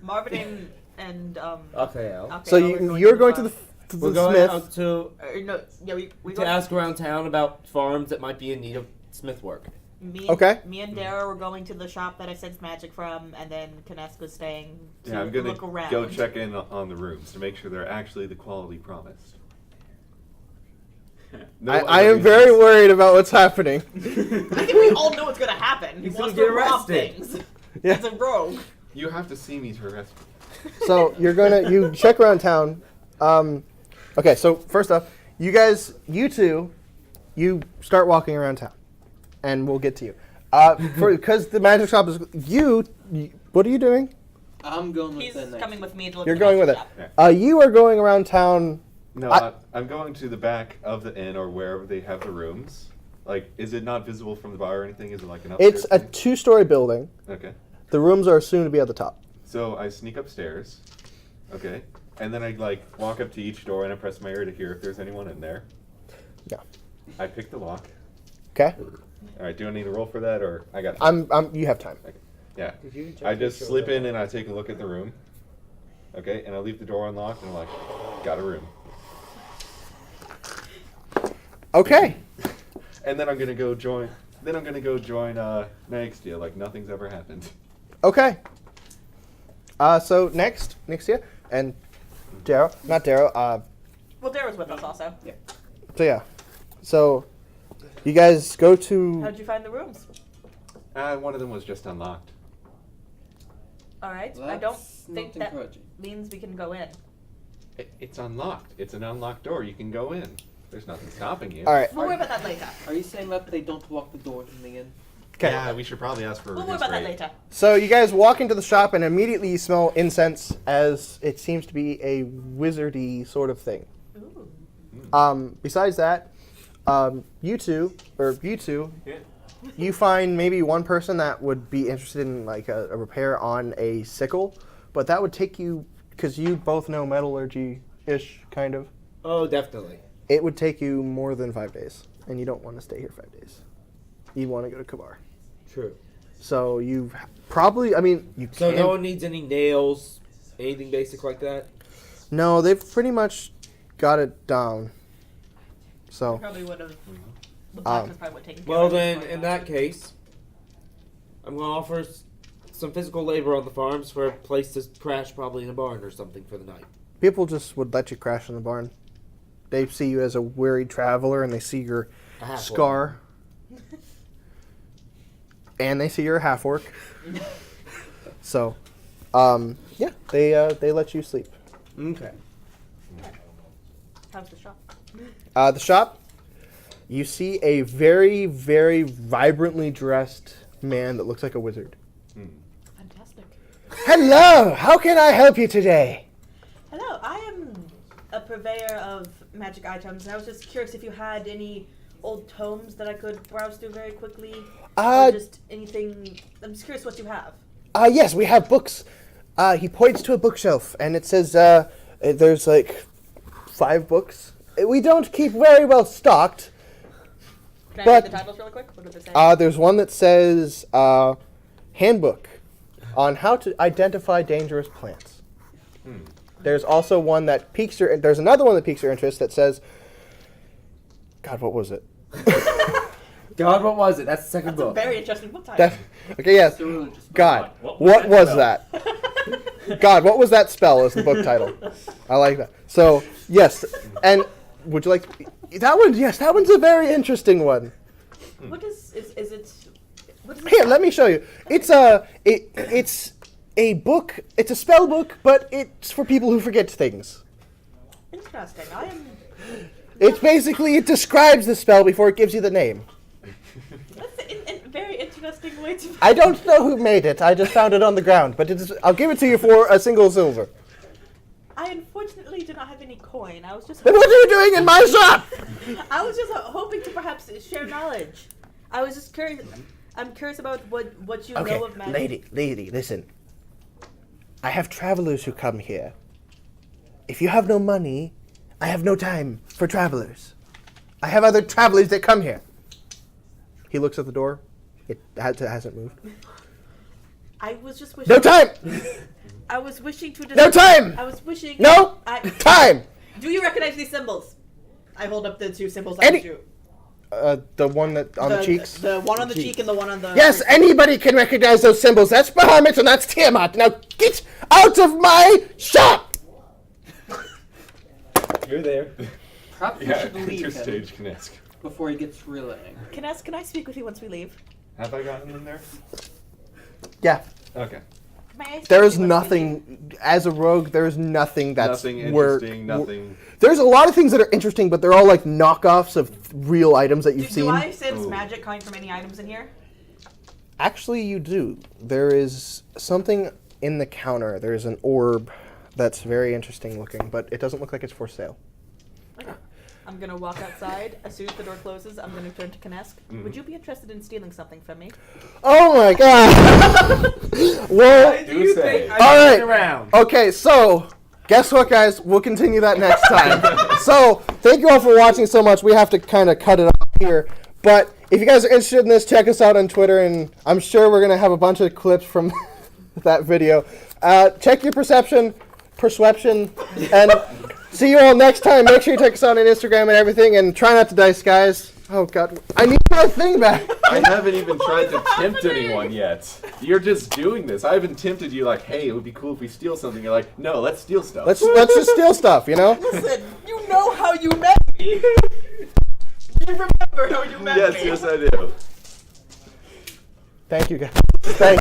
Marvin and Okay, So you're going to the we're going smith. out to no, yeah, we to ask around town about farms that might be in need of smith work. Me, Okay. Me and Darrow were going to the shop that I sensed magic from, and then Kanesk was staying to Yeah, I'm going look to around. go check in on the rooms to make sure they're actually the quality promised. No I other am very reasons. worried about what's happening. I think we all know what's gonna happen. He He's wants gonna to get rob arrested. things. Yeah. He's a rogue. You have to see me to arrest me. So you check around town. Okay, so first off, you two, you start walking around town, and we'll get to you. Because the magic shop is you. What are you doing? I'm going with He's the coming with me to look You're at the going with it. magic shop. You are going around town. No, I'm going to the back of the inn or wherever they have the rooms. Like, is it not visible from the bar or anything? Is it like an upstairs It's a thing? 2-story building. Okay. The rooms are assumed to be at the top. So I sneak upstairs. Okay. And then I, walk up to each door and I press my ear to hear if there's anyone in there. Yeah. I pick the lock. Okay. All right, do I need to roll for that or I got You have time. Yeah. Did you check I your just shoulder? slip in and I take a look at the room. Okay, and I leave the door unlocked and I'm like, got a room. Okay. And then I'm gonna go join. Then I'm gonna go join Nagsteel like nothing's ever happened. Okay. So next year, and not Darrow. Well, Darrow's with us also. Yeah. So yeah. So you guys go to. How'd you find the rooms? One of them was just unlocked. All right. Well, I don't that's think not that encouraging. means we can go in. It's unlocked. It's an unlocked door. You can go in. There's nothing stopping you. All right. We'll worry about that later. Are you saying that they don't lock the doors in the inn? Okay. Yeah, we should probably ask for a We'll worry reduced about that rate. later. So you guys walk into the shop and immediately you smell incense, as it seems to be a wizardy sort of thing. Ooh. Besides that, you two, you find maybe one person that would be interested in like a repair on a sickle, but that would take you, because you both know metallurgy-ish, kind of. Oh, definitely. It would take you more than 5 days, and you don't want to stay here 5 days. You want to go to Kabar. True. So you've probably, I mean, you So can. no one needs any nails, anything basic like that? No, they've pretty much got it down. So. Probably would have. The blacksmith probably would have taken care Well of it then, before in he left. that case, I'm going to offer some physical labor on the farms for a place to crash probably in a barn or something for the night. People just would let you crash in the barn. They see you as a weary traveler, and they see your scar. And they see you're a half-orc. So, yeah, they let you sleep. Okay. How's the shop? The shop, you see a very, very vibrantly dressed man that looks like a wizard. Fantastic. Hello, how can I help you today? Hello, I am a purveyor of magic items, and I was just curious if you had any old tomes that I could browse through very quickly, or just anything. I'm just curious what you have. Yes, we have books. He points to a bookshelf, and it says there's like 5 books. We don't keep very well stocked. Can I read the titles really quick? What do they say? There's one that says Handbook on how to identify dangerous plants. There's also one that piques your. There's another one that piques your interest that says, God, what was it? God, what was it? That's the second That's book. a very interesting book title. Okay, yes. God, what was that? God, what was that spell? Is the book title. I like that. So yes, and would you like that one? Yes, that one's a very interesting one. What is it? What is it? Here, let me show you. It's a book. It's a spell book, but it's for people who forget things. Interesting. I am. It's basically, it describes the spell before it gives you the name. That's a very interesting way to. I don't know who made it. I just found it on the ground, but I'll give it to you for a single silver. I unfortunately do not have any coin. I was just. Then what are you doing in my shop? I was just hoping to perhaps share knowledge. I was just curious. I'm curious about what you know of magic. Lady, listen. I have travelers who come here. If you have no money, I have no time for travelers. I have other travelers that come here. He looks at the door. It hasn't moved. I was just wishing. No time! I was wishing to. No time! I was wishing. No time! Do you recognize these symbols? I hold up the 2 symbols. The one that on the cheeks? The one on the cheek and the one on the... Yes, anybody can recognize those symbols. That's Bahamut and that's Tiamat. Now get out of my shop! You're there. Perhaps we should leave enter him stage Knesk. before he gets really angry. Can I speak with you once we leave? Have I gotten in there? Yeah. Okay. There is nothing, as a rogue, there's nothing that's Nothing interesting, nothing. There's a lot of things that are interesting, but they're all like knockoffs of real items that you've Do seen. I sense magic coming from any items in here? Actually, you do. There is something in the counter. There's an orb that's very interesting looking, but it doesn't look like it's for sale. Okay. I'm gonna walk outside. As soon as the door closes, I'm gonna turn to Knesk. Would you be interested in stealing something from me? Oh my god! Well, Do you think I'm all right. around? Okay, so guess what, guys? We'll continue that next time. So thank you all for watching so much. We have to kind of cut it off here, but if you guys are interested in this, check us out on Twitter, and I'm sure we're gonna have a bunch of clips from that video. Check your perception, and see you all next time. Make sure you check us out on Instagram and everything, and try not to dice, guys. Oh god, I need my thing back. I haven't even tried to tempt anyone yet. You're just doing this. I haven't tempted you like, hey, it would be cool if we steal something. You're like, no, let's steal stuff. Let's just steal stuff, you know? Listen, you know how you met me. You remember how you met me. Yes, I do. Thank you, guys. Thank